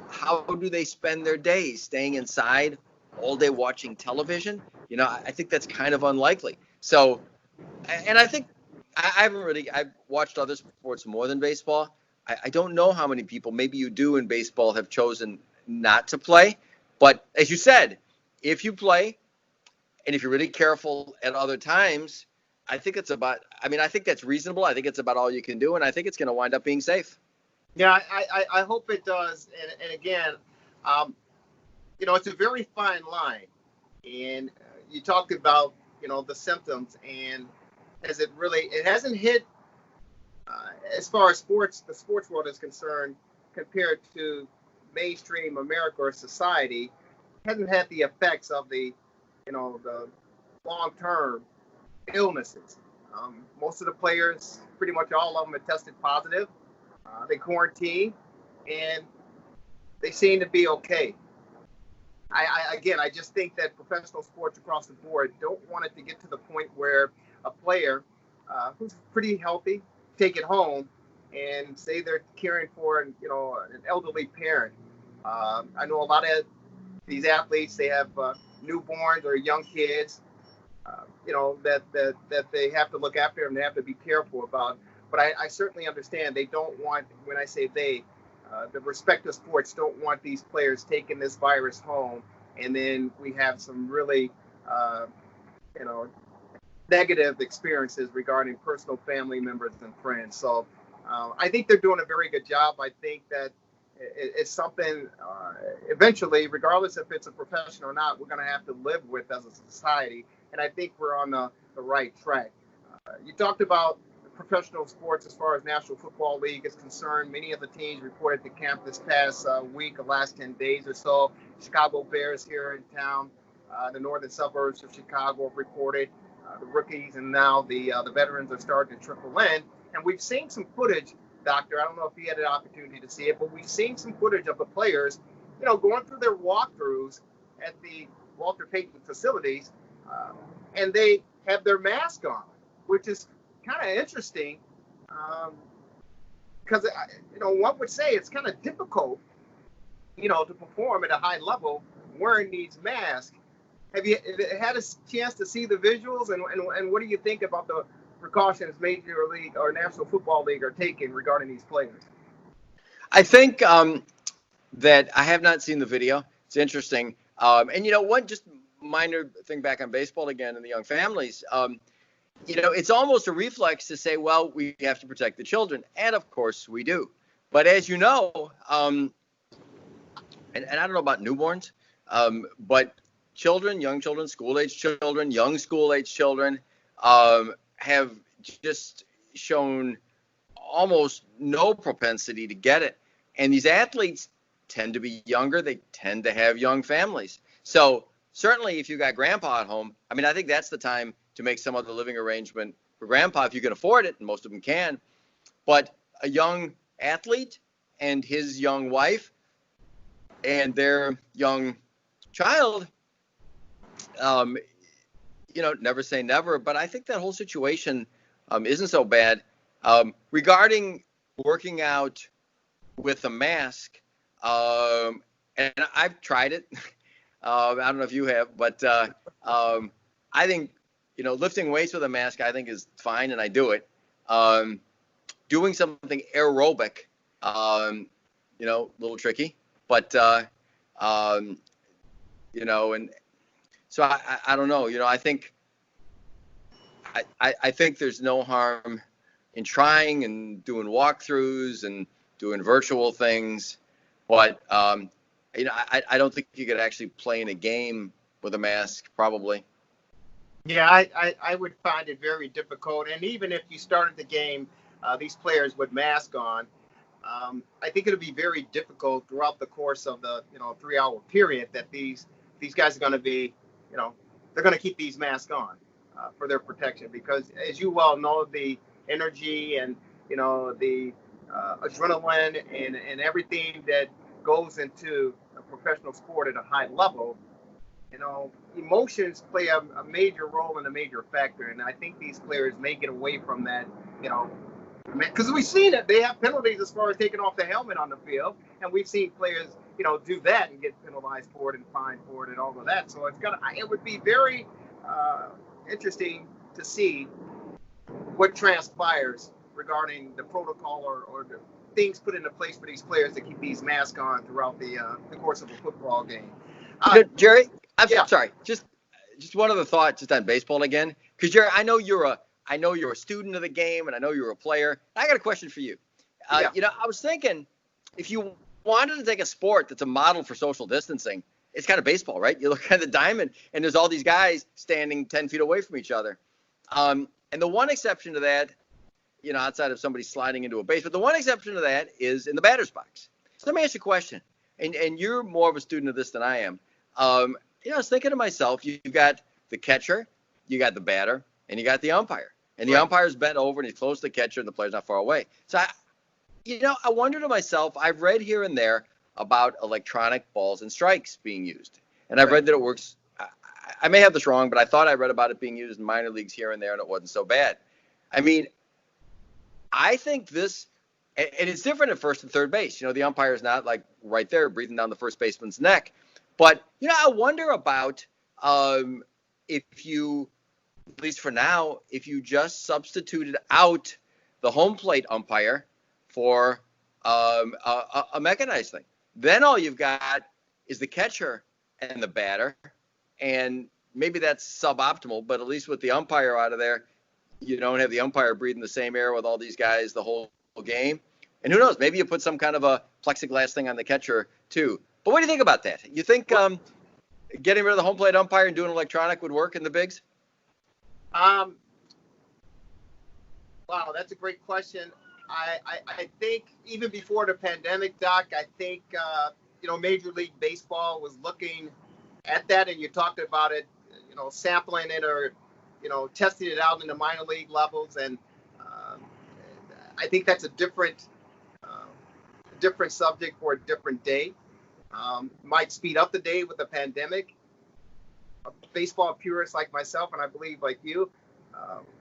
how do they spend their days? Staying inside all day watching television? I think that's kind of unlikely. So, and I think I've watched other sports more than baseball. I don't know how many people, maybe you do in baseball, have chosen not to play. But as you said, if you play and if you're really careful at other times, I think it's about, I think that's reasonable. I think it's about all you can do. And I think it's going to wind up being safe. Yeah, I hope it does. And again, it's a very fine line. And you talked about, the symptoms, and it hasn't hit, as far as the sports world is concerned, compared to mainstream America or society, hasn't had the effects of the long-term illnesses. Most of the players, pretty much all of them, have tested positive. They quarantine, and they seem to be okay. I just think that professional sports across the board don't want it to get to the point where a player who's pretty healthy take it home and say they're caring for an elderly parent. I know a lot of these athletes, they have newborns or young kids, that they have to look after and they have to be careful about. But I certainly understand they don't want, when I say they, the respective sports don't want these players taking this virus home, and then we have some really, negative experiences regarding personal family members and friends. So I think they're doing a very good job. I think that it's something eventually, regardless if it's a profession or not, we're going to have to live with as a society. And I think we're on the right track. You talked about professional sports as far as National Football League is concerned. Many of the teams reported to camp this past week, the last 10 days or so. Chicago Bears here in town, the northern suburbs of Chicago have reported. The rookies and now the veterans are starting to trickle in. And we've seen some footage, Doctor. I don't know if you had an opportunity to see it, but we've seen some footage of the players, going through their walkthroughs at the Walter Payton facilities, and they have their mask on, which is kind of interesting, because one would say it's kind of difficult, to perform at a high level wearing these masks. Have you had a chance to see the visuals, and what do you think about the precautions Major League or National Football League are taking regarding these players? I think that I have not seen the video. It's interesting. And one just minor thing back on baseball again and the young families. It's almost a reflex to say, well, we have to protect the children. And of course we do. But as you know, and I don't know about newborns, but children, young children, school-age children, young school-age children have just shown almost no propensity to get it. And these athletes tend to be younger. They tend to have young families. So certainly if you got grandpa at home, I think that's the time to make some other living arrangement for grandpa if you can afford it, and most of them can. But a young athlete and his young wife and their young child, never say never, but I think that whole situation isn't so bad. Regarding working out with a mask, and I've tried it. I don't know if you have, but I think, lifting weights with a mask, I think is fine, and I do it. Doing something aerobic, a little tricky, but, and so I don't know, I think there's no harm in trying and doing walkthroughs and doing virtual things, but I don't think you could actually play in a game with a mask, probably. Yeah, I would find it very difficult. And even if you started the game, these players with masks on, I think it'll be very difficult throughout the course of the 3-hour period that these guys are going to be, they're going to keep these masks on for their protection, because as you well know, the energy and the adrenaline and everything that goes into a professional sport at a high level, emotions play a major role and a major factor. And I think these players may get away from that, because we've seen it. They have penalties as far as taking off the helmet on the field, and we've seen players, do that and get penalized for it and fined for it and all of that. So it would be very interesting to see what transpires regarding the protocol or the things put into place for these players to keep these masks on throughout the course of a football game. Jerry, I'm sorry. Just one other thought, just on baseball again, because Jerry, I know you're a student of the game, and I know you're a player. I got a question for you. I was thinking, if you wanted to take a sport that's a model for social distancing, it's kind of baseball, right? You look at the diamond, and there's all these guys standing 10 feet away from each other. And the one exception to that, outside of somebody sliding into a base, but the one exception to that is in the batter's box. So let me ask you a question, and you're more of a student of this than I am. I was thinking to myself, you've got the catcher, you got the batter, and you got the umpire. And the umpire's bent over, and he's close to the catcher, and the player's not far away. So, I wonder to myself, I've read here and there about electronic balls and strikes being used. And I've read that it works. I may have this wrong, but I thought I read about it being used in minor leagues here and there, and it wasn't so bad. I think this, and it's different at first and third base. The umpire's not right there breathing down the first baseman's neck. But, I wonder about if you, at least for now, if you just substituted out the home plate umpire for a mechanized thing. Then all you've got is the catcher and the batter, and maybe that's suboptimal, but at least with the umpire out of there, you don't have the umpire breathing the same air with all these guys the whole game. And who knows, maybe you put some kind of a plexiglass thing on the catcher too. But what do you think about that? You think getting rid of the home plate umpire and doing electronic would work in the bigs? Wow, that's a great question. I think even before the pandemic, Doc, I think, Major League Baseball was looking at that, and you talked about it, sampling it or, testing it out in the minor league levels. And I think that's a different subject for a different day. Might speed up the day with the pandemic. A baseball purist like myself, and I believe like you,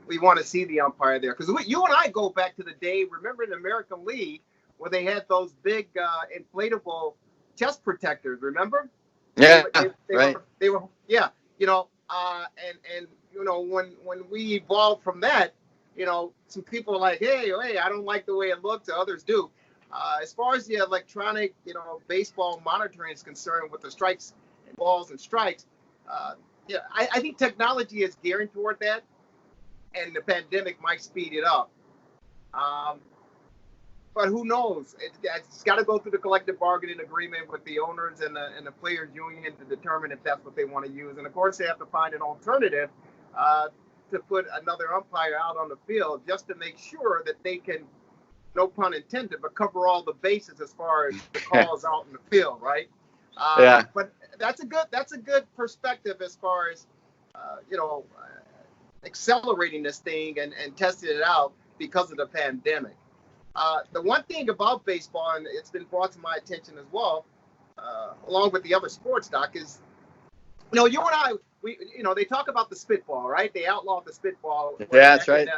we want to see the umpire there, because you and I go back to the day. Remember in the American League where they had those big inflatable chest protectors? Remember? Yeah, they right. They were and when we evolved from that, some people are like, hey, I don't like the way it looks, others do. As far as the electronic, baseball monitoring is concerned with the strikes, balls and strikes, I think technology is gearing toward that, and the pandemic might speed it up. But who knows? It's got to go through the collective bargaining agreement with the owners and the players' union to determine if that's what they want to use. And of course, they have to find an alternative to put another umpire out on the field just to make sure that they can, no pun intended, but cover all the bases as far as the calls out in the field, right? But that's a good perspective as far as accelerating this thing and testing it out because of the pandemic. The one thing about baseball, and it's been brought to my attention as well, along with the other sports, Doc, is, you and I, they talk about the spitball, right? They outlawed the spitball. Yeah, that's right.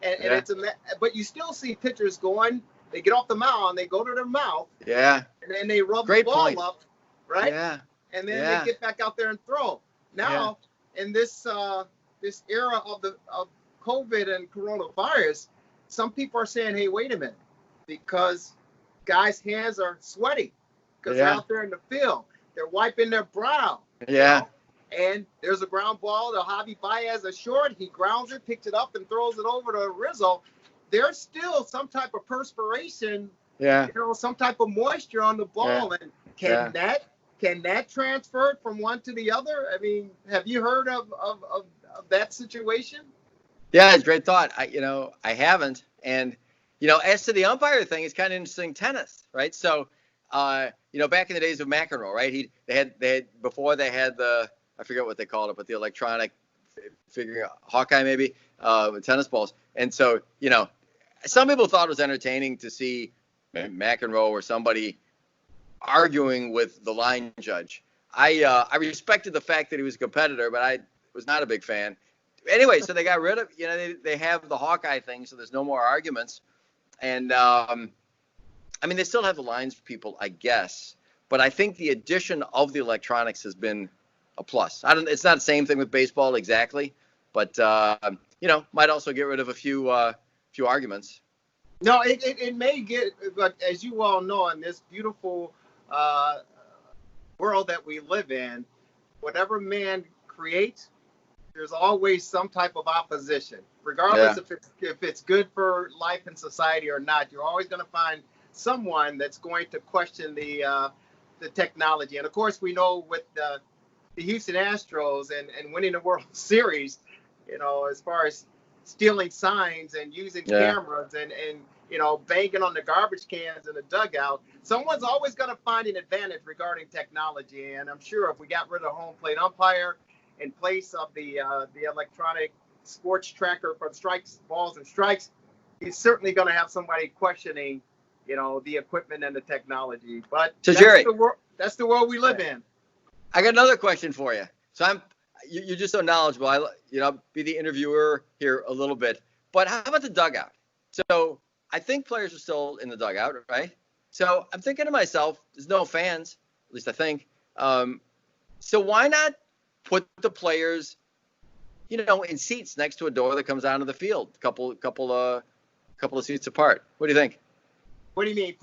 It's but you still see pitchers going, they get off the mound, they go to their mouth. Yeah. And then they rub the ball up, right? Yeah. And then they get back out there and throw. Now, in this era of COVID and coronavirus, some people are saying, hey, wait a minute, because guys' hands are sweaty because they're out there in the field. They're wiping their brow. Yeah. And there's a ground ball to Javi Baez, a short. He grounds it, picks it up, and throws it over to Rizzo. There's still some type of perspiration, some type of moisture on the ball. And can that transfer from one to the other? I mean, have you heard of that situation? Yeah, it's a great thought. I haven't. And, as to the umpire thing, it's kind of interesting tennis, right? So, back in the days of McEnroe, right? They had before they had the, I forget what they called it, but the electronic figuring out, Hawkeye maybe, with tennis balls. And so, some people thought it was entertaining to see McEnroe or somebody arguing with the line judge. I respected the fact that he was a competitor, but I was not a big fan. Anyway, so they got rid of, they have the Hawkeye thing, so there's no more arguments. And, they still have the lines people, I guess. But I think the addition of the electronics has been a plus. It's not the same thing with baseball exactly, but, might also get rid of a few arguments. No, it may get, but as you all know, in this beautiful world that we live in, whatever man creates, there's always some type of opposition, regardless if it's good for life and society or not. You're always going to find someone that's going to question the technology. And of course, we know with the Houston Astros and winning the World Series, as far as stealing signs and using cameras and banging on the garbage cans in the dugout, someone's always going to find an advantage regarding technology. And I'm sure if we got rid of home plate umpire in place of the electronic sports tracker for strikes, balls, and strikes, he's certainly going to have somebody questioning, the equipment and the technology. But so Jerry, that's the world we live in. I got another question for you. So you're just so knowledgeable. I'll be the interviewer here a little bit. But how about the dugout? So I think players are still in the dugout, right? So I'm thinking to myself, there's no fans, at least I think. So why not put the players, in seats next to a door that comes out of the field, a couple of seats apart? What do you think? What do you mean?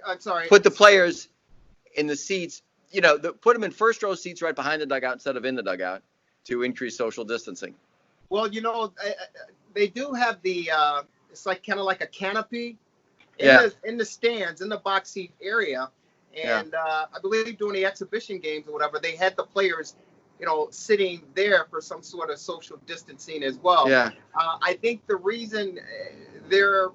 I'm sorry. Put the players in the seats, put them in first row seats right behind the dugout instead of in the dugout to increase social distancing. Well, they do have the, it's like kind of like a canopy in the stands, in the box seat area. And I believe during the exhibition games or whatever, they had the players, sitting there for some sort of social distancing as well. Yeah. I think the reason they're,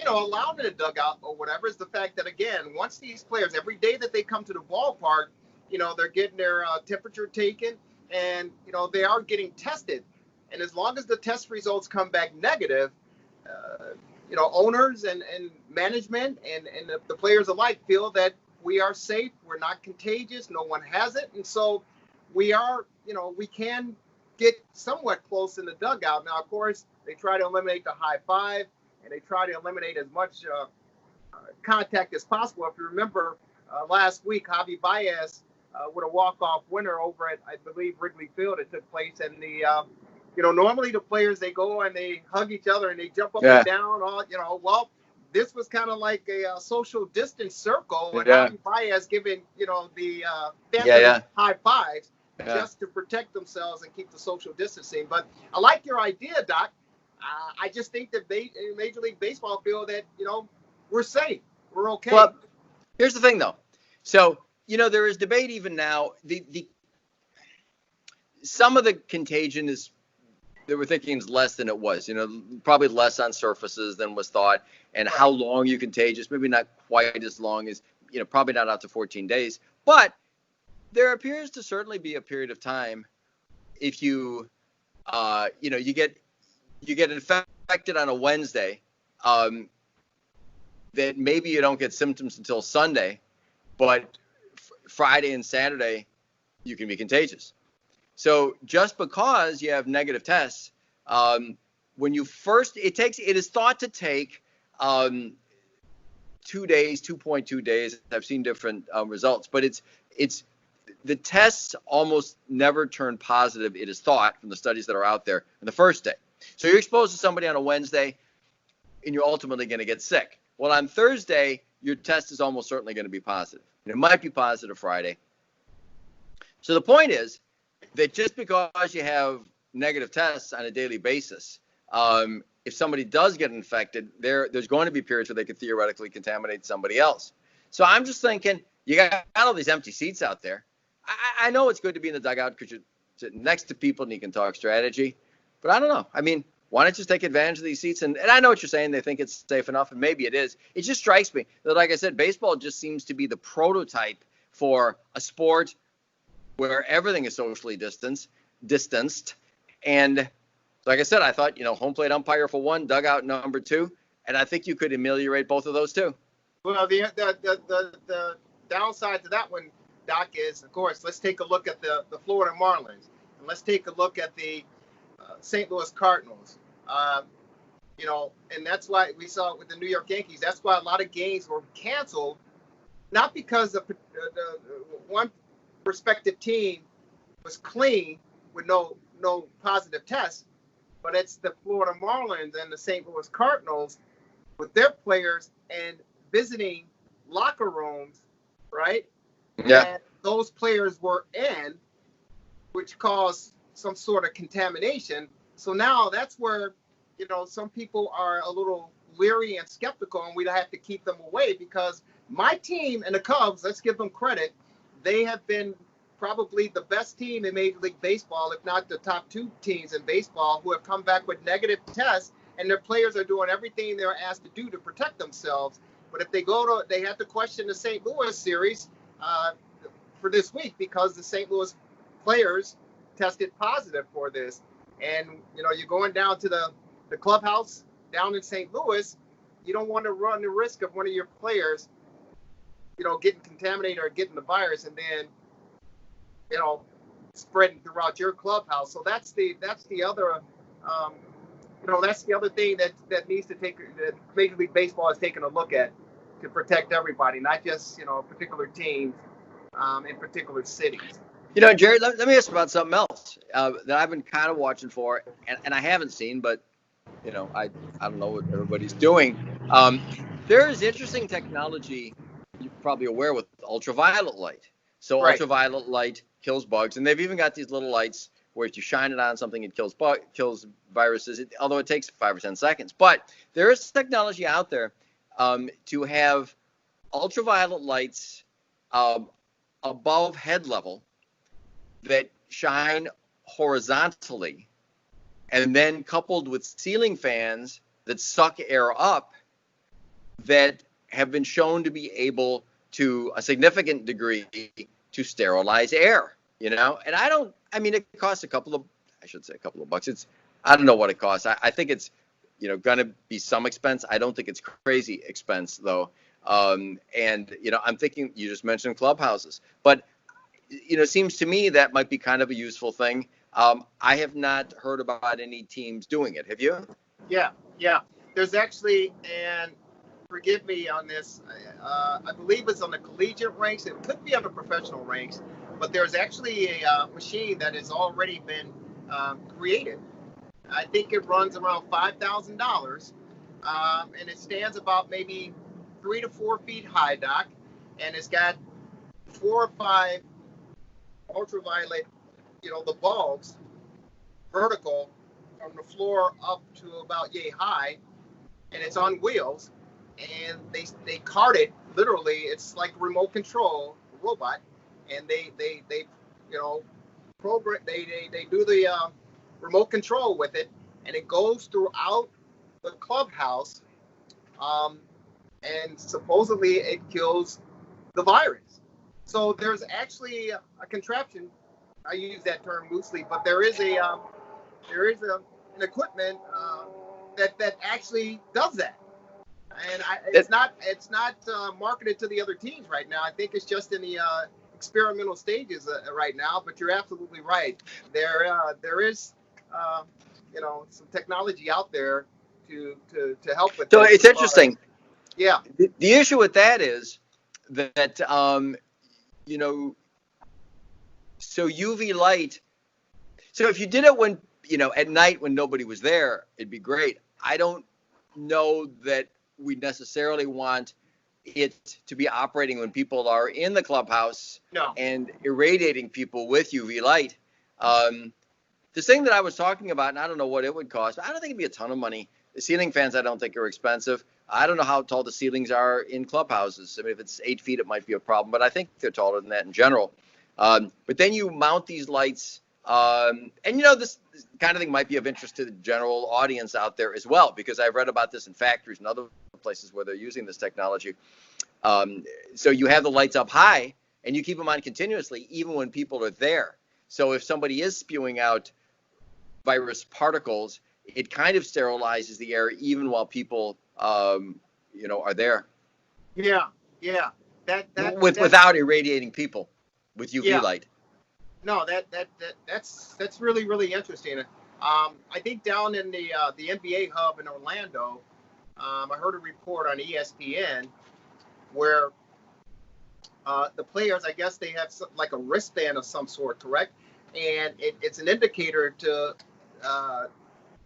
allowed in the dugout or whatever is the fact that, again, once these players, every day that they come to the ballpark, they're getting their temperature taken and, they are getting tested. And as long as the test results come back negative, owners and management and the players alike feel that we are safe, we're not contagious, no one has it. And so we are, we can get somewhat close in the dugout. Now, of course, they try to eliminate the high five and they try to eliminate as much contact as possible. If you remember last week, Javi Baez with a walk-off winner over at, I believe, Wrigley Field. It took place, and normally the players, they go and they hug each other and they jump up and down. Well, this was kind of like a social distance circle, and Javi Baez giving the fans high fives just to protect themselves and keep the social distancing. But I like your idea, Doc. I just think that Major League Baseball feel that we're safe, we're okay. Well, here's the thing, though. So there is debate even now. Some of the contagion is, they were thinking is less than it was. Probably less on surfaces than was thought, and how long you contagious, maybe not quite as long as probably not out to 14 days. But there appears to certainly be a period of time if you you get infected on a Wednesday, that maybe you don't get symptoms until Sunday, but Friday and Saturday you can be contagious. So just because you have negative tests, when you first, it is thought to take 2 days, 2.2 days. I've seen different results, but it's the tests almost never turn positive. It is thought from the studies that are out there on the first day. So you're exposed to somebody on a Wednesday, and you're ultimately going to get sick. Well, on Thursday, your test is almost certainly going to be positive. And it might be positive Friday. So the point is that just because you have negative tests on a daily basis, if somebody does get infected, there's going to be periods where they could theoretically contaminate somebody else. So I'm just thinking, you got all these empty seats out there. I know it's good to be in the dugout because you're sitting next to people and you can talk strategy. But I don't know. I mean, why not just take advantage of these seats? And I know what you're saying. They think it's safe enough, and maybe it is. It just strikes me that, like I said, baseball just seems to be the prototype for a sport where everything is socially distanced. And like I said, I thought, home plate umpire for one, dugout number two, and I think you could ameliorate both of those too. Well, the downside to that one, Doc, is, of course, let's take a look at the Florida Marlins, and let's take a look at the St. Louis Cardinals. And that's why we saw it with the New York Yankees. That's why a lot of games were canceled, not because the one respective team was clean with no positive tests, but it's the Florida Marlins and the St. Louis Cardinals with their players and visiting locker rooms, right? Yeah. And those players were in, which caused some sort of contamination. So now that's where, some people are a little leery and skeptical, and we have to keep them away, because my team and the Cubs, let's give them credit, they have been probably the best team in Major League Baseball, if not the top two teams in baseball, who have come back with negative tests, and their players are doing everything they're asked to do to protect themselves. But if they have to question the St. Louis series for this week, because the St. Louis players tested positive for this. And, you're going down to the clubhouse down in St. Louis, you don't want to run the risk of one of your players, getting contaminated or getting the virus and then, spreading throughout your clubhouse. So that's the other, that's the other thing that needs to that Major League Baseball is taking a look at to protect everybody, not just, particular teams in particular cities. Jerry, let me ask about something else that I've been kind of watching for, and I haven't seen, but, I don't know what everybody's doing. There is interesting technology you're probably aware with ultraviolet light. So right. Ultraviolet light kills bugs, and they've even got these little lights where if you shine it on something, it kills viruses, although it takes 5 or 10 seconds. But there is technology out there to have ultraviolet lights above head level that shine horizontally, and then coupled with ceiling fans that suck air up, that have been shown to be able to a significant degree to sterilize air, and it costs a couple of bucks. I don't know what it costs. I think it's, going to be some expense. I don't think it's crazy expense though. I'm thinking, you just mentioned clubhouses, but it seems to me that might be kind of a useful thing. I have not heard about any teams doing it. Have you? Yeah. There's actually, and forgive me on this, I believe it's on the collegiate ranks. It could be on the professional ranks. but there's actually a machine that has already been created. I think it runs around $5,000, and it stands about maybe 3 to 4 feet high, Doc, and it's got 4 or 5 ultraviolet, the bulbs, vertical from the floor up to about yay high, and it's on wheels, and they cart it literally. It's like a remote control robot, and they program, they do the remote control with it, and it goes throughout the clubhouse, and supposedly it kills the virus. So there's actually a contraption. I use that term loosely, but there is an equipment that actually does that, and it's not marketed to the other teams right now. I think it's just in the experimental stages right now. But you're absolutely right. There is some technology out there to help with. So it's interesting. Yeah. The issue with that is that so UV light. So if you did it when at night when nobody was there, it'd be great. I don't know that we necessarily want it to be operating when people are in the clubhouse and irradiating people with UV light. The thing that I was talking about, and I don't know what it would cost, I don't think it'd be a ton of money. The ceiling fans, I don't think are expensive. I don't know how tall the ceilings are in clubhouses. I mean, if it's 8 feet, it might be a problem, but I think they're taller than that in general. But then you mount these lights, and this kind of thing might be of interest to the general audience out there as well, because I've read about this in factories and other places where they're using this technology. So you have the lights up high, and you keep them on continuously, even when people are there. So if somebody is spewing out virus particles, it kind of sterilizes the air even while people, are there. Yeah. Without irradiating people with UV light. No, that's really, really interesting. I think down in the NBA hub in Orlando, I heard a report on ESPN where the players, I guess they have like a wristband of some sort, correct? And it's an indicator to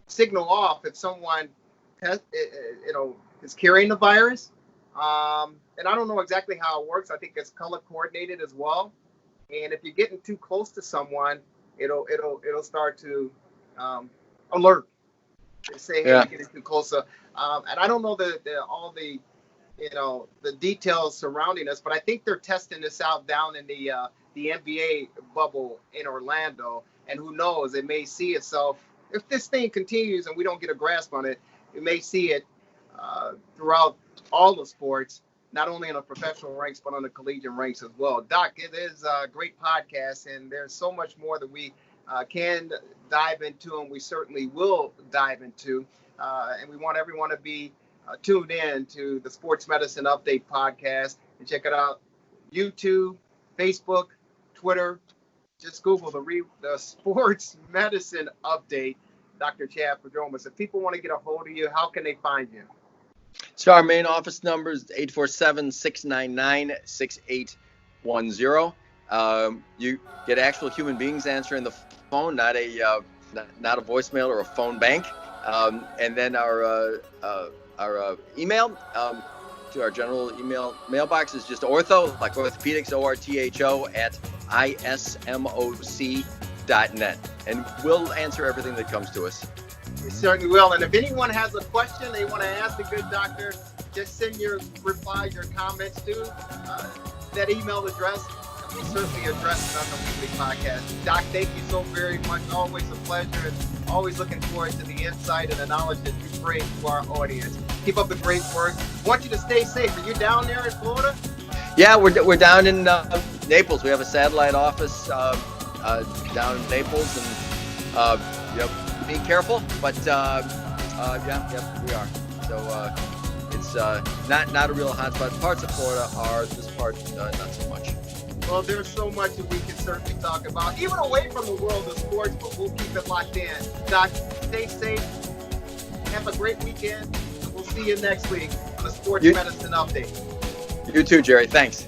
signal off if someone is carrying the virus. And I don't know exactly how it works. I think it's color coordinated as well. And if you're getting too close to someone, it'll start to alert. Say, hey, you're getting too close. And I don't know all the details surrounding us, but I think they're testing this out down in the NBA bubble in Orlando. And who knows, it may see itself, if this thing continues and we don't get a grasp on it, it may see it throughout all the sports, not only in the professional ranks, but on the collegiate ranks as well. Doc, it is a great podcast, and there's so much more that we can dive into, and we certainly will dive into. And we want everyone to be tuned in to the Sports Medicine Update podcast, and check it out, YouTube, Facebook, Twitter. Just Google the Sports Medicine Update, Dr. Chad Prodromos. If people want to get a hold of you, how can they find you? So our main office number is 847-699-6810. You get actual human beings answering the phone, not a voicemail or a phone bank. And then our email to our general email mailbox is just ortho, like orthopedics, ORTHO @ismoc.net. And we'll answer everything that comes to us. We certainly will. And if anyone has a question they want to ask the good doctor, just send your replies, your comments to that email address. And we'll certainly address it on the weekly podcast. Doc, thank you so very much. Always a pleasure. And always looking forward to the insight and the knowledge that you bring to our audience. Keep up the great work. Want you to stay safe. Are you down there in Florida? Yeah, we're down in Naples. We have a satellite office down in Naples, and be careful. But we are. So it's not a real hotspot. Parts of Florida are. This part not so much. Well, there's so much that we can certainly talk about, even away from the world of sports. But we'll keep it locked in. Doc, stay safe. Have a great weekend. We'll see you next week on the Sports Medicine Update. You too, Jerry. Thanks.